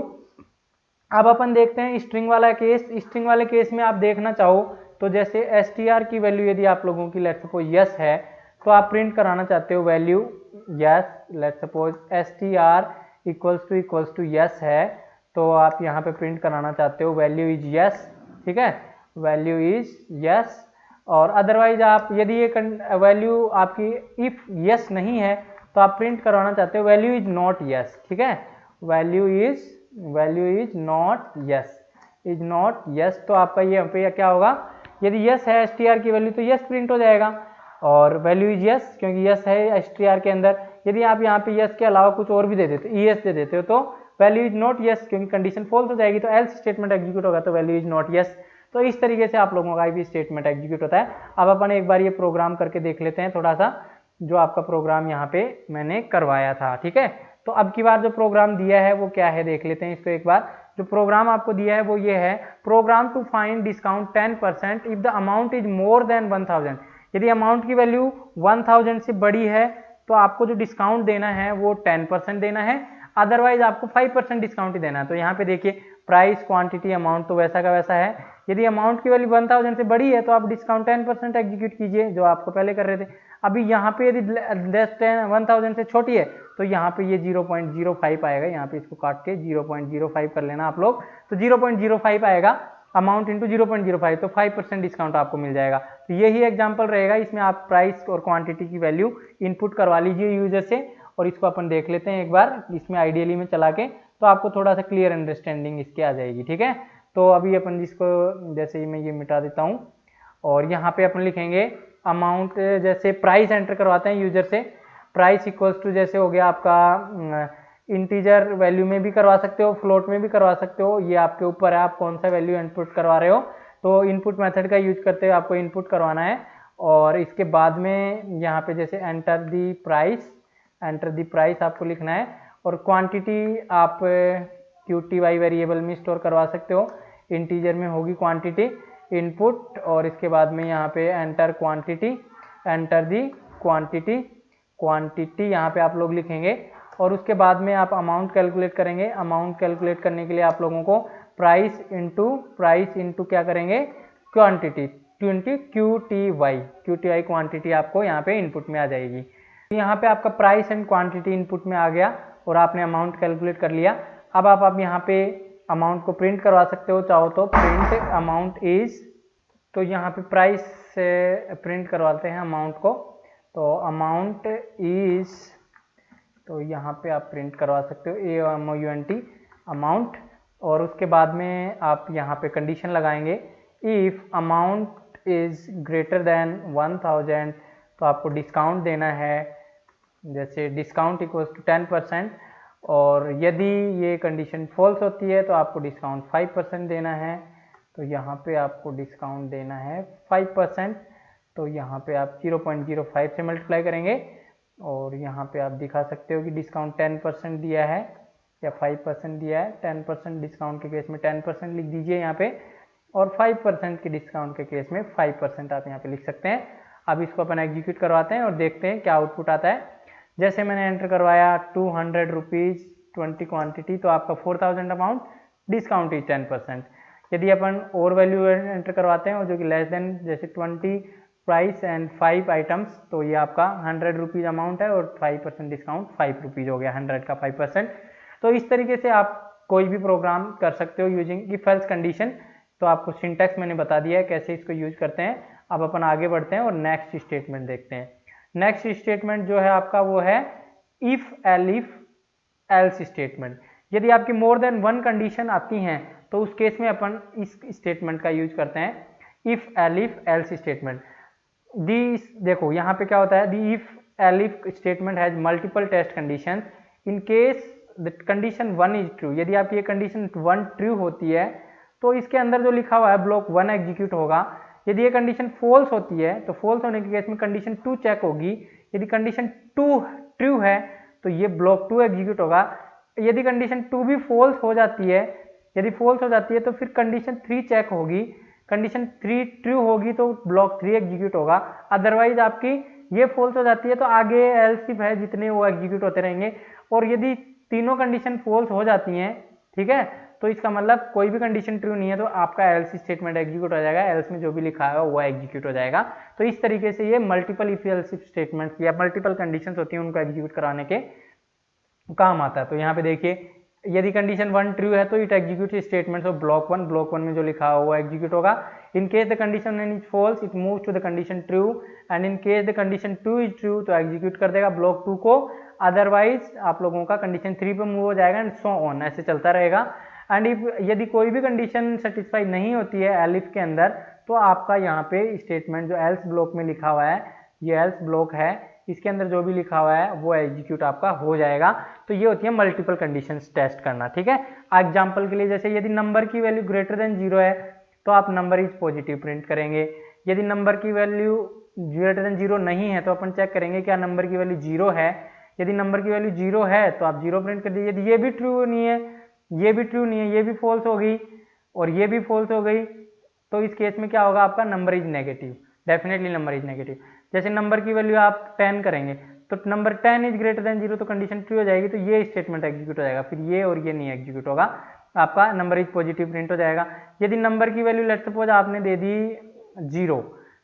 अब अपन देखते हैं स्ट्रिंग वाला केस। स्ट्रिंग वाले केस में आप देखना चाहो तो जैसे str की वैल्यू यदि आप लोगों की लेट्स सपोज यस है तो आप प्रिंट कराना चाहते हो value yes, let's suppose str equals to yes है, तो आप यहाँ पे प्रिंट कराना चाहते हो वैल्यू इज यस, ठीक है, वैल्यू इज यस। और अदरवाइज आप यदि ये वैल्यू आपकी इफ यस नहीं है तो आप प्रिंट करवाना चाहते हो वैल्यू इज नॉट यस, ठीक है, वैल्यू इज नॉट यस। तो आपका ये यहाँ पे क्या होगा, यदि यस है str की वैल्यू तो यस प्रिंट हो जाएगा, और वैल्यू इज यस क्योंकि यस है str के अंदर। यदि आप यहाँ पे यस के अलावा कुछ और भी दे देते हो, es दे देते हो, तो वैल्यू इज नॉट यस क्योंकि कंडीशन फॉल्स हो जाएगी, तो एल्स स्टेटमेंट एग्जीक्यूट होगा तो वैल्यू इज नॉट यस। तो इस तरीके से आप लोगों का भी स्टेटमेंट एग्जीक्यूट होता है। अब अपन एक बार ये प्रोग्राम करके देख लेते हैं थोड़ा सा, जो आपका प्रोग्राम यहाँ पे मैंने करवाया था, ठीक है। तो अब की बार जो प्रोग्राम दिया है वो क्या है देख लेते हैं इसको एक बार। जो प्रोग्राम आपको दिया है वो ये है, program to find discount 10% if the amount is more than 1000। यदि अमाउंट की वैल्यू 1000 से बड़ी है तो आपको जो डिस्काउंट देना है वो 10% देना है, अदरवाइज आपको 5% डिस्काउंट ही देना है। तो यहाँ पे देखिए प्राइस क्वांटिटी अमाउंट तो वैसा का वैसा है। यदि अमाउंट की वैल्यू 1000 से बड़ी है तो आप डिस्काउंट 10% एग्जीक्यूट कीजिए जो आपको पहले कर रहे थे। अभी यहाँ पे यदि 1000 से छोटी है तो यहाँ पे ये 0.05 आएगा, यहाँ पे इसको काट के 0.05 कर लेना आप लोग, तो 0.05 आएगा अमाउंट इंटू 0.05, तो 5% डिस्काउंट आपको मिल जाएगा। तो यही एग्जांपल रहेगा, इसमें आप प्राइस और क्वांटिटी की वैल्यू इनपुट करवा लीजिए यूजर से, और इसको अपन देख लेते हैं एक बार इसमें आइडियली में चला के, तो आपको थोड़ा सा क्लियर अंडरस्टैंडिंग इसके आ जाएगी, ठीक है। तो अभी अपन जिसको जैसे ही मैं ये मिटा देता हूँ, और यहाँ पे अपन लिखेंगे अमाउंट, जैसे प्राइस एंटर करवाते हैं यूजर से, प्राइस इक्वल्स टू जैसे हो गया आपका इंटीजर वैल्यू में भी करवा सकते हो, फ्लोट में भी करवा सकते हो, ये आपके ऊपर है आप कौन सा वैल्यू इनपुट करवा रहे हो। तो इनपुट मेथड का यूज करते हुए आपको इनपुट करवाना है, और इसके बाद में यहाँ पे जैसे एंटर दी प्राइस आपको लिखना है, और क्वांटिटी आप QTY वेरिएबल में स्टोर करवा सकते हो, इंटीजर में होगी क्वांटिटी इनपुट, और इसके बाद में यहाँ पे एंटर दी क्वांटिटी यहाँ पे आप लोग लिखेंगे, और उसके बाद में आप अमाउंट कैलकुलेट करेंगे। अमाउंट कैलकुलेट करने के लिए आप लोगों को प्राइस इंटू क्या करेंगे, क्वांटिटी QTY क्वांटिटी आपको यहाँ पे इनपुट में आ जाएगी। यहाँ पे आपका प्राइस एंड क्वांटिटी इनपुट में आ गया और आपने अमाउंट कैलकुलेट कर लिया। अब आप यहाँ पे अमाउंट को प्रिंट करवा सकते हो, चाहो तो प्रिंट अमाउंट इज, तो यहाँ पे प्राइस से प्रिंट करवाते हैं अमाउंट को, तो अमाउंट इज, तो यहाँ पे आप प्रिंट करवा सकते हो AMOUNT अमाउंट, और उसके बाद में आप यहाँ पे कंडीशन लगाएंगे if amount is greater then 1000, तो आपको डिस्काउंट देना है, जैसे डिस्काउंट इक्वल्स टू 10%, और यदि ये कंडीशन फॉल्स होती है तो आपको डिस्काउंट 5% देना है, तो यहाँ पे आपको डिस्काउंट देना है 5%, तो यहाँ पे आप 0.05 से मल्टीप्लाई करेंगे, और यहाँ पे आप दिखा सकते हो कि डिस्काउंट 10% दिया है या 5% दिया है। 10% डिस्काउंट के केस में 10% लिख दीजिए यहाँ पे, और 5% के डिस्काउंट के केस में 5% आप यहाँ पे लिख सकते हैं। अब इसको अपन एग्जीक्यूट करवाते हैं और देखते हैं क्या आउटपुट आता है। जैसे मैंने एंटर करवाया 200 रुपीज़ 20 क्वांटिटी, तो आपका 4000 अमाउंट, डिस्काउंट इज 10%। यदि अपन और वैल्यू एंटर करवाते हैं और जो कि लेस देन जैसे 20 प्राइस एंड 5 आइटम्स, तो ये आपका 100 रुपीज़ अमाउंट है और 5% डिस्काउंट 5 रुपीज़ हो गया, 100 का 5%। तो इस तरीके से आप कोई भी प्रोग्राम कर सकते हो यूजिंग इफ एल्स कंडीशन। तो आपको सिंटैक्स मैंने बता दिया है कैसे इसको यूज करते हैं। अब अपन आगे बढ़ते हैं और नेक्स्ट स्टेटमेंट देखते हैं। नेक्स्ट स्टेटमेंट जो है आपका वो है इफ एल्स स्टेटमेंट। यदि आपकी मोर देन 1 कंडीशन आती हैं तो उस केस में अपन इस स्टेटमेंट का यूज करते हैं, इफ एल्स स्टेटमेंट। देखो यहाँ पे क्या होता है, the if elif statement has multiple test condition, in case the condition 1 is true, यदि आपकी ये कंडीशन 1 ट्रू होती है तो इसके अंदर जो लिखा हुआ है ब्लॉक 1 एग्जीक्यूट होगा। यदि ये कंडीशन फॉल्स होती है तो फॉल्स होने के केस में कंडीशन 2 चेक होगी। यदि कंडीशन 2 ट्रू है तो ये ब्लॉक 2 एग्जीक्यूट होगा। यदि कंडीशन 2 भी फॉल्स हो जाती है, यदि फॉल्स हो जाती है तो फिर कंडीशन 3 चेक होगी। कंडीशन 3 ट्रू होगी तो ब्लॉक 3 एग्जीक्यूट होगा। अदरवाइज आपकी ये फॉल्स हो जाती है तो आगे एल्स इफ है जितने वो एग्जीक्यूट होते रहेंगे। और यदि तीनों कंडीशन फॉल्स हो जाती हैं, ठीक है, तो इसका मतलब कोई भी कंडीशन ट्रू नहीं है तो आपका एल्स स्टेटमेंट एग्जीक्यूट हो जाएगा, एल्स में जो भी लिखा है वो एग्जीक्यूट हो जाएगा। तो इस तरीके से ये multiple if else if statements या मल्टीपल कंडीशंस होती हैं उनको एग्जीक्यूट कराने के काम आता है। तो यहाँ पे देखिए यदि कंडीशन 1 ट्रू है तो it execute statements of block 1, block 1 में जो लिखा हो वो एग्जीक्यूट होगा। In case the condition 1 is false it moves to the condition true, and in case the condition 2 is true तो एग्जीक्यूट कर देगा ब्लॉक 2 को। अदरवाइज आप लोगों का कंडीशन 3 पे मूव हो जाएगा एंड सो ऑन, ऐसे चलता रहेगा। एंड इफ यदि कोई भी कंडीशन सेटिस्फाई नहीं होती है एलिफ के अंदर तो आपका यहाँ पे स्टेटमेंट जो एल्स ब्लॉक में लिखा हुआ है, ये एल्स ब्लॉक है, इसके अंदर जो भी लिखा हुआ है वो एग्जीक्यूट आपका हो जाएगा। तो ये होती है मल्टीपल कंडीशंस टेस्ट करना, ठीक है। एग्जांपल के लिए जैसे यदि नंबर की वैल्यू ग्रेटर देन 0 है तो आप नंबर इज पॉजिटिव प्रिंट करेंगे। यदि नंबर की वैल्यू ग्रेटर देन 0 नहीं है तो अपन चेक करेंगे क्या नंबर की वैल्यू 0 है। यदि नंबर की वैल्यू 0 है तो आप 0 प्रिंट कर दीजिए। यदि ये भी ट्रू नहीं है, ये भी ट्रू नहीं है, ये भी फॉल्स हो गई और ये भी फॉल्स हो गई तो इस केस में क्या होगा, आपका number is negative, definitely number is negative. जैसे नंबर की वैल्यू आप 10 करेंगे तो नंबर 10 इज ग्रेटर देन 0 तो कंडीशन ट्रू हो जाएगी, तो ये स्टेटमेंट एग्जीक्यूट हो जाएगा। फिर ये और ये नहीं एग्जीक्यूट होगा, आपका नंबर इज पॉजिटिव प्रिंट हो जाएगा। यदि नंबर की वैल्यू लेट्स सपोज आपने दे दी 0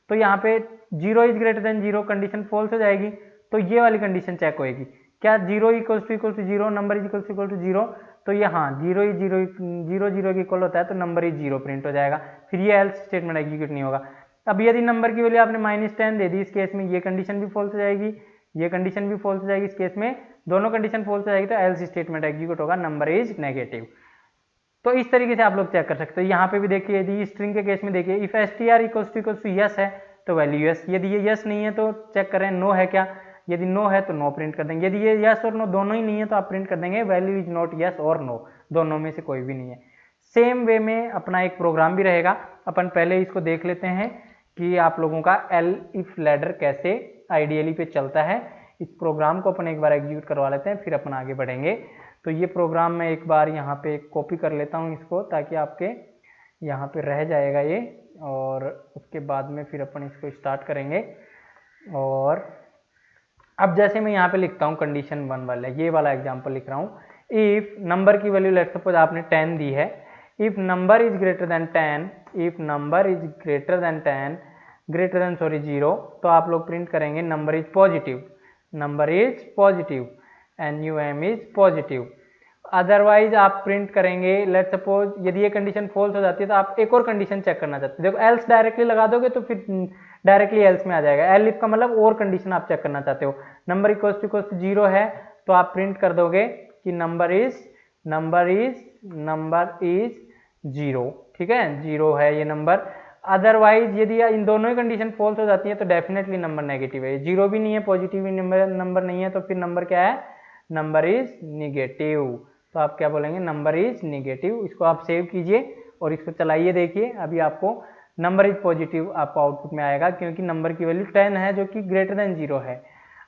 तो यहाँ पे 0 is greater than 0 condition false हो जाएगी, तो ये वाली कंडीशन चेक होएगी क्या 0 equals to 0 number is equal to 0, तो ये हाँ 0 0 के इक्वल होता है तो नंबर इज 0 प्रिंट हो जाएगा। फिर ये एल्स स्टेटमेंट एग्जीक्यूट नहीं होगा। अब यदि नंबर की वैल्यू आपने -10 दे दी, इस केस में ये कंडीशन भी फॉल्स हो जाएगी, ये कंडीशन भी फॉल्स हो जाएगी। इस केस में दोनों कंडीशन फॉल्स हो जाएगी तो एल्स स्टेटमेंट एग्जीक्यूट होगा, नंबर इज नेगेटिव। तो इस तरीके से आप लोग चेक कर सकते हो। यहाँ पे भी देखिए यदि स्ट्रिंग के केस में देखिए if str equals to yes है तो वैल्यू यस, यदि ये यस नहीं है तो चेक करें नो है क्या, यदि नो है तो नो प्रिंट कर देंगे। यदि ये यस और नो दोनों ही नहीं है तो आप प्रिंट कर देंगे वैल्यू इज नॉट यस और नो, दोनों में से कोई भी नहीं है। सेम वे में अपना एक प्रोग्राम भी रहेगा, अपन पहले इसको देख लेते हैं कि आप लोगों का एल इफ लैडर कैसे आइडियली पे चलता है। इस प्रोग्राम को अपन एक बार एग्जीक्यूट करवा लेते हैं फिर अपन आगे बढ़ेंगे। तो ये प्रोग्राम मैं एक बार यहाँ पे कॉपी कर लेता हूँ इसको, ताकि आपके यहाँ पे रह जाएगा ये, और उसके बाद में फिर अपन इसको स्टार्ट करेंगे। और अब जैसे मैं यहाँ पे लिखता हूँ कंडीशन 1 वाला, ये वाला एग्जाम्पल लिख रहा हूँ। इफ नंबर की वैल्यू लेट्स सपोज आपने 10 दी है, if number is greater than 10, if number is greater than 10 greater than 0, तो आप लोग प्रिंट करेंगे number is positive, number is positive, NUM is positive. Otherwise आप प्रिंट करेंगे लेट्स सपोज यदि ये कंडीशन फॉल्स हो जाती है तो आप एक और कंडीशन चेक करना चाहते हैं। देखो एल्स डायरेक्टली लगा दोगे तो फिर डायरेक्टली एल्स में आ जाएगा, एल इफ का मतलब और कंडीशन आप चेक करना चाहते हो। नंबर इक्वल्स टू 0 है तो आप प्रिंट कर दोगे कि नंबर इज 0, ठीक है, 0 है ये नंबर। अदरवाइज यदि इन दोनों ही कंडीशन फॉल्स हो जाती है तो डेफिनेटली नंबर नेगेटिव है, 0 भी नहीं है पॉजिटिव नंबर नहीं है, तो फिर नंबर क्या है, नंबर इज निगेटिव। तो आप क्या बोलेंगे, नंबर इज निगेटिव। इसको आप सेव कीजिए और इसको चलाइए, देखिए अभी आपको नंबर इज पॉजिटिव आपको आउटपुट में आएगा, क्योंकि नंबर की वैल्यू 10 है जो कि ग्रेटर देन 0 है।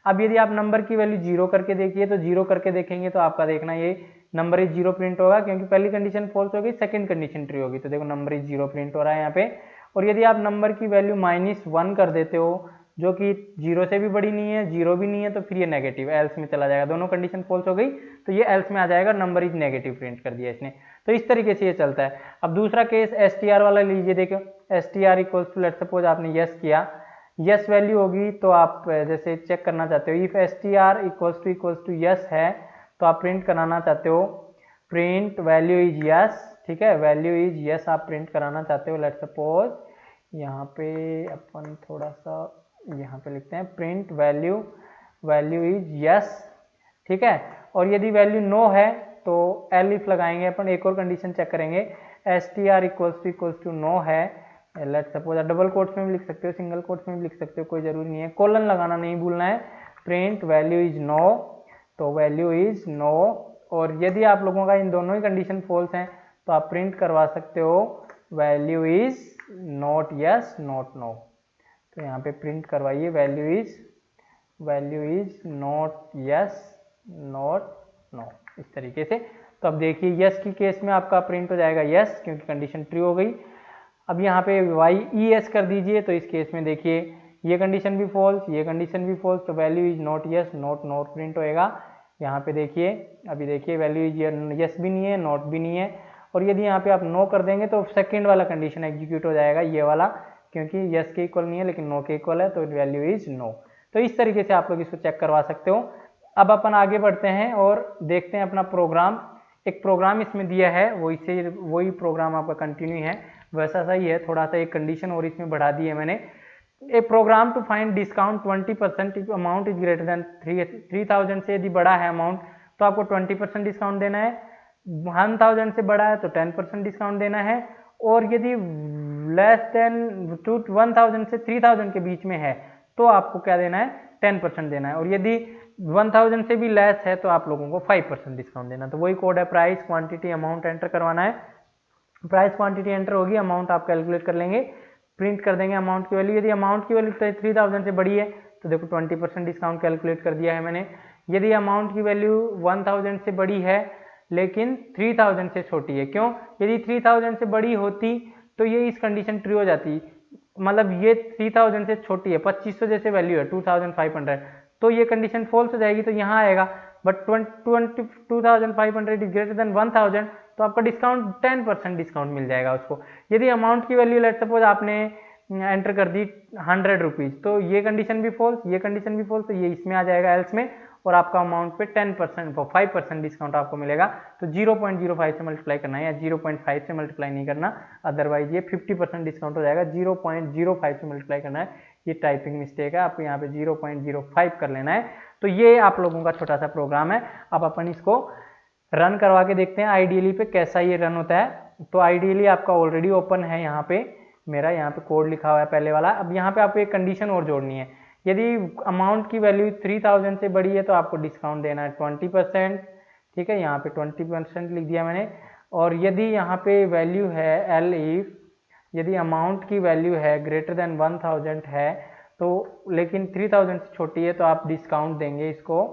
अब यदि आप नंबर की वैल्यू 0 करके देखिए तो 0 करके देखेंगे तो आपका देखना ये नंबर इज 0 प्रिंट होगा, क्योंकि पहली कंडीशन फॉल्स हो गई, सेकंड कंडीशन ट्रू होगी, तो देखो नंबर इज 0 प्रिंट हो रहा है यहाँ पे। और यदि आप नंबर की वैल्यू -1 कर देते हो जो कि 0 से भी बड़ी नहीं है 0 भी नहीं है, तो फिर ये नेगेटिव एल्स में चला जाएगा, दोनों कंडीशन फॉल्स हो गई तो ये एल्स में आ जाएगा, नंबर इज नेगेटिव प्रिंट कर दिया इसने। तो इस तरीके से ये चलता है। अब दूसरा केस str वाला लीजिए, देखो str equals to let's suppose आपने यस किया, यस वैल्यू होगी तो आप जैसे चेक करना चाहते हो if str equals to yes है तो आप प्रिंट कराना चाहते हो प्रिंट वैल्यू इज यस, ठीक है, वैल्यू इज यस आप प्रिंट कराना चाहते हो। लेट्स सपोज यहाँ पे अपन थोड़ा सा यहाँ पे लिखते हैं प्रिंट वैल्यू इज यस, ठीक है। और यदि वैल्यू नो है तो एल इफ लगाएंगे अपन, एक और कंडीशन चेक करेंगे str इक्वल्स टू नो है लेट्स सपोज डबल कोट्स में भी लिख सकते हो, सिंगल कोट्स में भी लिख सकते हो, कोई जरूरी नहीं है, कोलन लगाना नहीं भूलना है। प्रिंट वैल्यू इज नो, तो वैल्यू इज नो। और यदि आप लोगों का इन दोनों ही कंडीशन फॉल्स हैं तो आप प्रिंट करवा सकते हो value is not yes not know. तो यहाँ पे प्रिंट करवाइए value is not yes not know, इस तरीके से। तो अब देखिए यस की केस में आपका प्रिंट हो जाएगा यस, क्योंकि कंडीशन ट्रू हो गई। अब यहाँ पे वाई ई एस कर दीजिए, तो इस केस में देखिए ये कंडीशन भी फॉल्स, ये कंडीशन भी फॉल्स, तो value is not yes not know print होएगा। यहाँ पे देखिए, अभी देखिए वैल्यू इज यस भी नहीं है, नॉट भी नहीं है। और यदि यहाँ पे आप नो कर देंगे तो सेकंड वाला कंडीशन एग्जीक्यूट हो जाएगा, ये वाला, क्योंकि यस के इक्वल नहीं है लेकिन नो के इक्वल है, तो वैल्यू इज नो। तो इस तरीके से आप लोग इसको चेक करवा सकते हो। अब अपन आगे बढ़ते हैं और देखते हैं अपना प्रोग्राम। एक प्रोग्राम इसमें दिया है, वही प्रोग्राम आपका कंटिन्यू है, वैसा सही है, थोड़ा सा एक कंडीशन और इसमें बढ़ा दी है मैंने। A program to find discount 20% if amount is greater than 3000 से यदि बड़ा है अमाउंट तो आपको 20% डिस्काउंट देना है, 1000 से बड़ा है तो 10% डिस्काउंट देना है, और यदि लेस देन 1000 से 3000 के बीच में है तो आपको क्या देना है, 10% देना है, और यदि 1000 से भी लेस है तो आप लोगों को 5% डिस्काउंट देना। तो वही कोड है, प्राइस क्वांटिटी अमाउंट एंटर करवाना है। प्राइस क्वांटिटी एंटर होगी, अमाउंट आप कैलकुलेट कर लेंगे, प्रिंट कर देंगे अमाउंट की वैल्यू। यदि अमाउंट की वैल्यू 3000 से बड़ी है तो देखो 20% डिस्काउंट कैलकुलेट कर दिया है मैंने। यदि अमाउंट की वैल्यू 1000 से बड़ी है लेकिन 3000 से छोटी है, क्यों, यदि 3000 से बड़ी होती तो ये इस कंडीशन ट्रू हो जाती, मतलब ये 3000 से छोटी है, 2500 जैसे वैल्यू है 2500, तो ये कंडीशन फॉल्स हो जाएगी, तो यहाँ आएगा। बट 2500 इज ग्रेटर देन 1000 तो आपका डिस्काउंट 10% डिस्काउंट मिल जाएगा उसको। यदि अमाउंट की वैल्यू लेट सपोज आपने एंटर कर दी 100 रुपीज, तो ये कंडीशन भी फॉल्स, ये कंडीशन भी फॉल्स, तो ये इसमें आ जाएगा एल्स में, और आपका अमाउंट पे 10% 5% डिस्काउंट आपको मिलेगा। तो 0.05 से मल्टीप्लाई करना है या 0.5 से मल्टीप्लाई नहीं करना, अदरवाइज ये 50% डिस्काउंट हो जाएगा। 0.05 से मल्टीप्लाई करना है, ये टाइपिंग मिस्टेक है, आपको यहाँ पे 0.05 कर लेना है। तो ये आप लोगों का छोटा सा प्रोग्राम है। अब अपन इसको रन करवा के देखते हैं आइडियली पे कैसा ये रन होता है। तो आइडियली आपका ऑलरेडी ओपन है, यहाँ पे मेरा यहाँ पे कोड लिखा हुआ है पहले वाला। अब यहाँ पे आपको एक कंडीशन और जोड़नी है, यदि अमाउंट की वैल्यू 3000 से बड़ी है तो आपको डिस्काउंट देना है 20%, ठीक है, यहाँ पे 20% लिख दिया मैंने। और यदि यहाँ पे वैल्यू है एल इफ, यदि अमाउंट की वैल्यू है ग्रेटर देन 1000 है तो, लेकिन 3000 से छोटी है, तो आप डिस्काउंट देंगे इसको,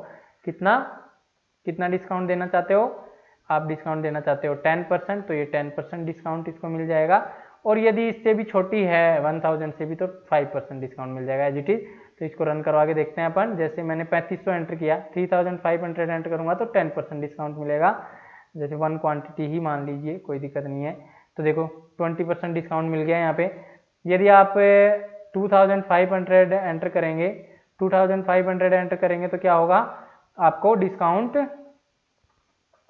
कितना डिस्काउंट देना चाहते हो आप, डिस्काउंट देना चाहते हो 10%, तो ये 10% डिस्काउंट इसको मिल जाएगा। और यदि इससे भी छोटी है 1000 से भी तो 5% डिस्काउंट मिल जाएगा एज इट इज। तो इसको रन करवा के देखते हैं अपन। जैसे मैंने 3500 एंटर किया, 3500 एंटर करूंगा तो 10% डिस्काउंट मिलेगा। जैसे 1 क्वांटिटी ही मान लीजिए, कोई दिक्कत नहीं है। तो देखो 20% डिस्काउंट मिल गया यहाँ पे। यदि आप 2500 एंटर करेंगे, 2500 एंटर करेंगे तो क्या होगा, आपको डिस्काउंट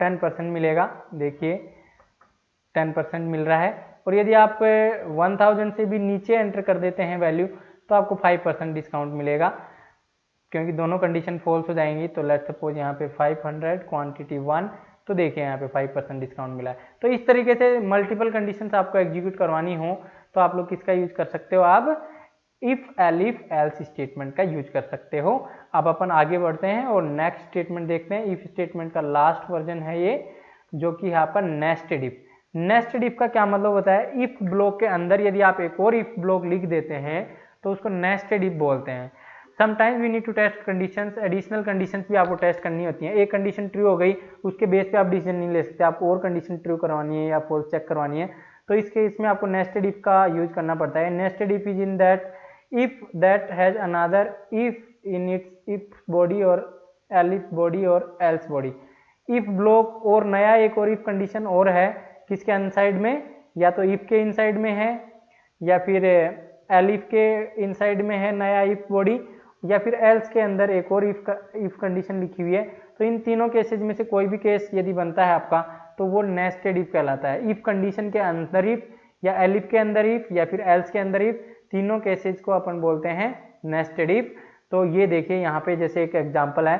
10% मिलेगा। देखिए 10% मिल रहा है। और यदि आप 1000 से भी नीचे एंटर कर देते हैं वैल्यू तो आपको 5% डिस्काउंट मिलेगा, क्योंकि दोनों कंडीशन फॉल्स हो जाएंगी। तो लेट्स सपोज यहाँ पे 500 क्वांटिटी 1, तो देखिए यहाँ पे 5% डिस्काउंट मिला है। तो इस तरीके से मल्टीपल कंडीशंस आपको एग्जीक्यूट करवानी हो तो आप लोग किसका यूज कर सकते हो, आप इफ एल्स स्टेटमेंट का यूज कर सकते हो। अब अपन आगे बढ़ते हैं और नेक्स्ट स्टेटमेंट देखते हैं। इफ स्टेटमेंट का लास्ट वर्जन है ये, जो कि है आपका नेस्टेड इफ। नेस्टेड इफ का क्या मतलब होता है, इफ ब्लॉक के अंदर यदि आप एक और इफ ब्लॉक लिख देते हैं तो उसको नेस्टेड इफ बोलते हैं। Sometimes we need to test conditions, additional conditions भी आपको टेस्ट करनी होती हैं। एक कंडीशन ट्रू हो गई, उसके बेस पे आप डिसीजन नहीं ले सकते, आपको और कंडीशन ट्रू करवानी है या फॉल्स चेक करवानी है, तो इस केस में आपको नेस्टेड इफ का यूज करना पड़ता है। Nested if is in that if that has another if in its if body or else body or else body। if block और नया एक और if कंडीशन और है, किसके इनसाइड में, या तो if के इनसाइड में है या फिर elif के इनसाइड में है नया if बॉडी, या फिर else के अंदर एक और if कंडीशन लिखी हुई है। तो इन तीनों केसेज में से कोई भी केस यदि बनता है आपका तो वो नेस्टेड इफ कहलाता है। इफ कंडीशन के अंदर इफ, या एलिफ के अंदर इफ, या फिर एल्स के अंदर इफ, तीनों केसेज को अपन बोलते हैं नेस्टेड इफ। तो ये देखिए यहाँ पे जैसे एक एग्जांपल है,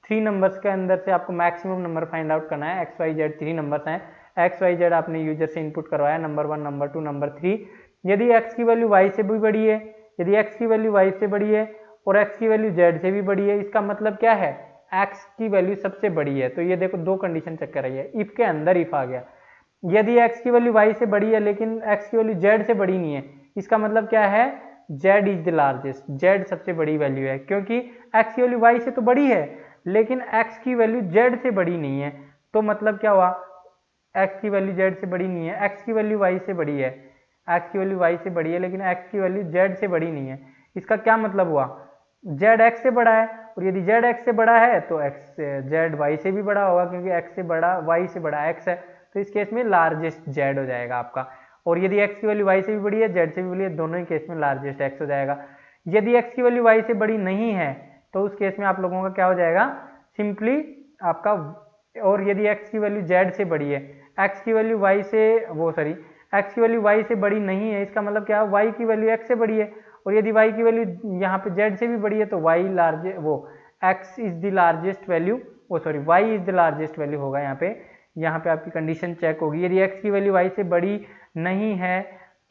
3 नंबर्स के अंदर से आपको मैक्सिमम नंबर फाइंड आउट करना है। XYZ 3 नंबर्स हैं, XYZ आपने यूजर से इनपुट करवाया, नंबर 1 नंबर 2 नंबर 3। यदि x की वैल्यू y से भी बड़ी है, यदि x की वैल्यू y से बड़ी है और x की वैल्यू z से भी बड़ी है, इसका मतलब क्या है, x की वैल्यू सबसे बड़ी है। तो ये देखो दो कंडीशन चेक कर रही है, इफ के अंदर इफ आ गया। यदि x की वैल्यू y से बड़ी है लेकिन x की वैल्यू z से बड़ी नहीं है, इसका मतलब क्या है, z is the largest, z सबसे बड़ी वैल्यू है, क्योंकि x की वैल्यू y से तो बड़ी है लेकिन x की वैल्यू z से बड़ी नहीं है। तो मतलब क्या हुआ, x की वैल्यू z से बड़ी नहीं है, x की वैल्यू y से बड़ी है, x की वैल्यू y से बड़ी है लेकिन x की वैल्यू z से बड़ी नहीं है। इसका क्या मतलब हुआ, z x से बड़ा है, और यदि z x से बड़ा है तो z y से भी बड़ा होगा, क्योंकि x से बड़ा y से बड़ा x है, तो इस केस में लार्जेस्ट z हो जाएगा आपका। और यदि x की वैल्यू y से भी बड़ी है, z से भी बड़ी है, दोनों ही केस में लार्जेस्ट x हो जाएगा। यदि x की वैल्यू y से बड़ी नहीं है तो उस केस में आप लोगों का क्या हो जाएगा, सिंपली आपका, और यदि x की वैल्यू z से बड़ी है, x की वैल्यू y से x की वैल्यू y से बड़ी नहीं है, इसका मतलब क्या है, y की वैल्यू x से बड़ी है, और यदि y की वैल्यू यहाँ पे z से भी बड़ी है तो y x is the largest value, y is the largest value होगा यहाँ पे आपकी कंडीशन चेक होगी। यदि x की वैल्यू y से बड़ी नहीं है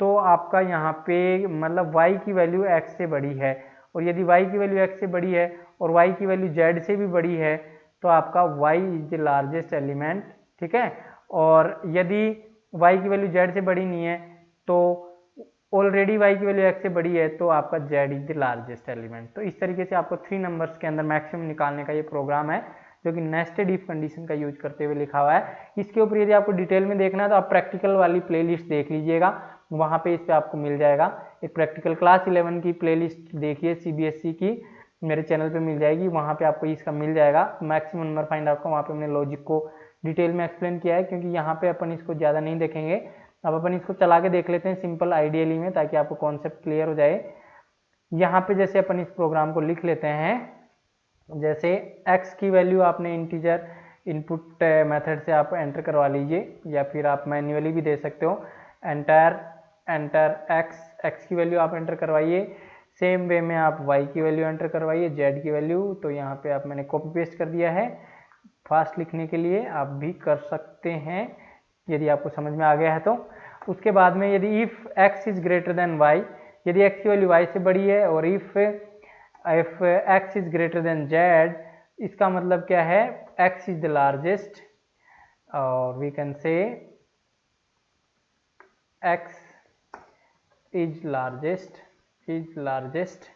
तो आपका यहाँ पे मतलब y की वैल्यू x से बड़ी है, और यदि y की वैल्यू x से बड़ी है और y की वैल्यू z से भी बड़ी है तो आपका y is the largest element, ठीक है। और यदि y की वैल्यू z से बड़ी नहीं है तो ऑलरेडी y की वैल्यू x से बड़ी है तो आपका z is the largest element. तो इस तरीके से आपको 3 नंबर्स के अंदर मैक्सिमम निकालने का ये प्रोग्राम है, जो कि नेस्टेड इफ कंडीशन का यूज करते हुए लिखा हुआ है। इसके ऊपर यदि आपको डिटेल में देखना है तो आप प्रैक्टिकल वाली प्लेलिस्ट देख लीजिएगा, वहाँ पे इस पे आपको मिल जाएगा। एक प्रैक्टिकल क्लास 11 की प्लेलिस्ट देखिए CBSE की, मेरे चैनल पे मिल जाएगी, वहाँ पे आपको इसका मिल जाएगा मैक्सिमम नंबर फाइंड आउट का। वहाँ पे हमने लॉजिक को डिटेल में एक्सप्लेन किया है, क्योंकि यहाँ पे अपन इसको ज़्यादा नहीं देखेंगे। अब अपन इसको चला के देख लेते हैं सिंपल आइडियली में, ताकि आपको कॉन्सेप्ट क्लियर हो जाए। यहाँ पे जैसे अपन इस प्रोग्राम को लिख लेते हैं, जैसे x की वैल्यू आपने इंटीजर इनपुट मेथड से आप एंटर करवा लीजिए, या फिर आप मैन्युअली भी दे सकते हो। एंटर x की वैल्यू आप एंटर करवाइए, सेम वे में आप y की वैल्यू एंटर करवाइए, z की वैल्यू। तो यहाँ पे आप मैंने कॉपी पेस्ट कर दिया है, फास्ट लिखने के लिए आप भी कर सकते हैं यदि आपको समझ में आ गया है तो। उसके बाद में यदि if x is greater than y, यदि x की वैल्यू y से बड़ी है, और if x is greater than z, इसका मतलब क्या है, x इज द लार्जेस्ट, और we can say x is largest.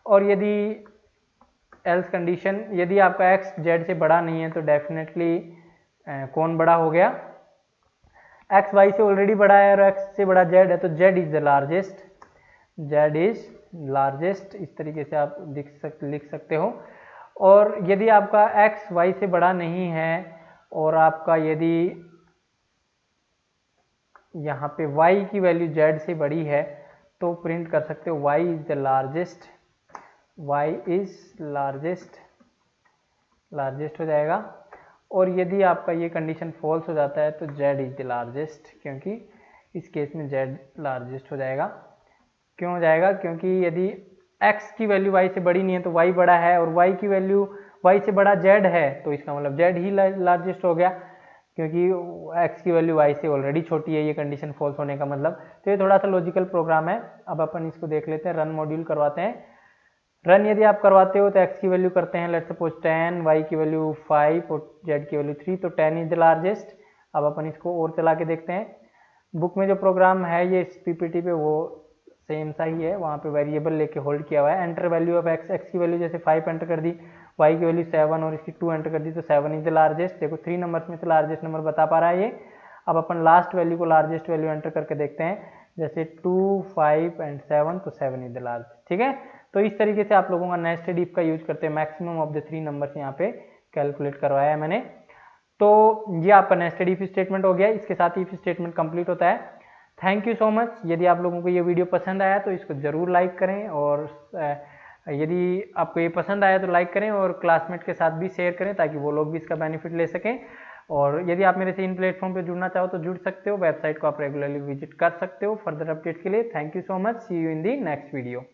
और यदि एल्स कंडीशन, यदि आपका x z से बड़ा नहीं है तो डेफिनेटली कौन बड़ा हो गया, x y से ऑलरेडी बड़ा है और x से बड़ा z है, तो z इज द लार्जेस्ट, इस तरीके से आप लिख सकते हो। और यदि आपका x y से बड़ा नहीं है और आपका यदि यहाँ पे y की वैल्यू z से बड़ी है तो प्रिंट कर सकते हो y इज लार्जेस्ट हो जाएगा। और यदि आपका ये कंडीशन फॉल्स हो जाता है तो z इज द लार्जेस्ट, क्योंकि इस केस में z लार्जेस्ट हो जाएगा। क्यों हो जाएगा, क्योंकि यदि x की वैल्यू y से बड़ी नहीं है तो y बड़ा है, और y की वैल्यू y से बड़ा z है, तो इसका मतलब z ही लार्जेस्ट हो गया, क्योंकि x की वैल्यू y से ऑलरेडी छोटी है, ये कंडीशन फॉल्स होने का मतलब। तो ये थोड़ा सा लॉजिकल प्रोग्राम है। अब अपन इसको देख लेते हैं, रन मॉड्यूल करवाते हैं। रन यदि आप करवाते हो तो x की वैल्यू करते हैं लेट्स सपोज 10, y की वैल्यू 5 और z की वैल्यू 3, तो 10 इज द लार्जेस्ट। अब अपन इसको और चला के देखते हैं। बुक में जो प्रोग्राम है ये इस PPT पे वो सेम सा ही है, वहाँ पे वेरिएबल लेके होल्ड किया हुआ है। एंटर वैल्यू ऑफ x की वैल्यू जैसे 5 एंटर कर दी, y की वैल्यू 7 और इसकी 2 एंटर कर दी, तो 7 इज द लार्जेस्ट। देखो 3 नंबर्स में से लार्जेस्ट नंबर बता पा रहा है ये। अब अपन लास्ट वैल्यू को लार्जेस्ट वैल्यू एंटर करके देखते हैं, जैसे 2, 5 एंड 7, तो 7 इज द लार्जेस्ट, ठीक है। तो इस तरीके से आप लोगों का नेस्टेड इफ का यूज करते हैं मैक्सिमम ऑफ द 3 नंबर्स यहाँ पे कैलकुलेट करवाया है मैंने। तो ये आपका नेस्टेड इफ स्टेटमेंट हो गया, इसके साथ इफ स्टेटमेंट कंप्लीट होता है। Thank you so much. यदि आप लोगों को ये वीडियो पसंद आया तो इसको ज़रूर लाइक करें, और यदि आपको ये पसंद आया तो लाइक करें और क्लासमेट के साथ भी शेयर करें, ताकि वो लोग भी इसका बेनिफिट ले सकें। और यदि आप मेरे से इन प्लेटफॉर्म पे जुड़ना चाहो तो जुड़ सकते हो, वेबसाइट को आप रेगुलरली विजिट कर सकते हो फर्दर अपडेट के लिए। Thank you so much, see you in the next video.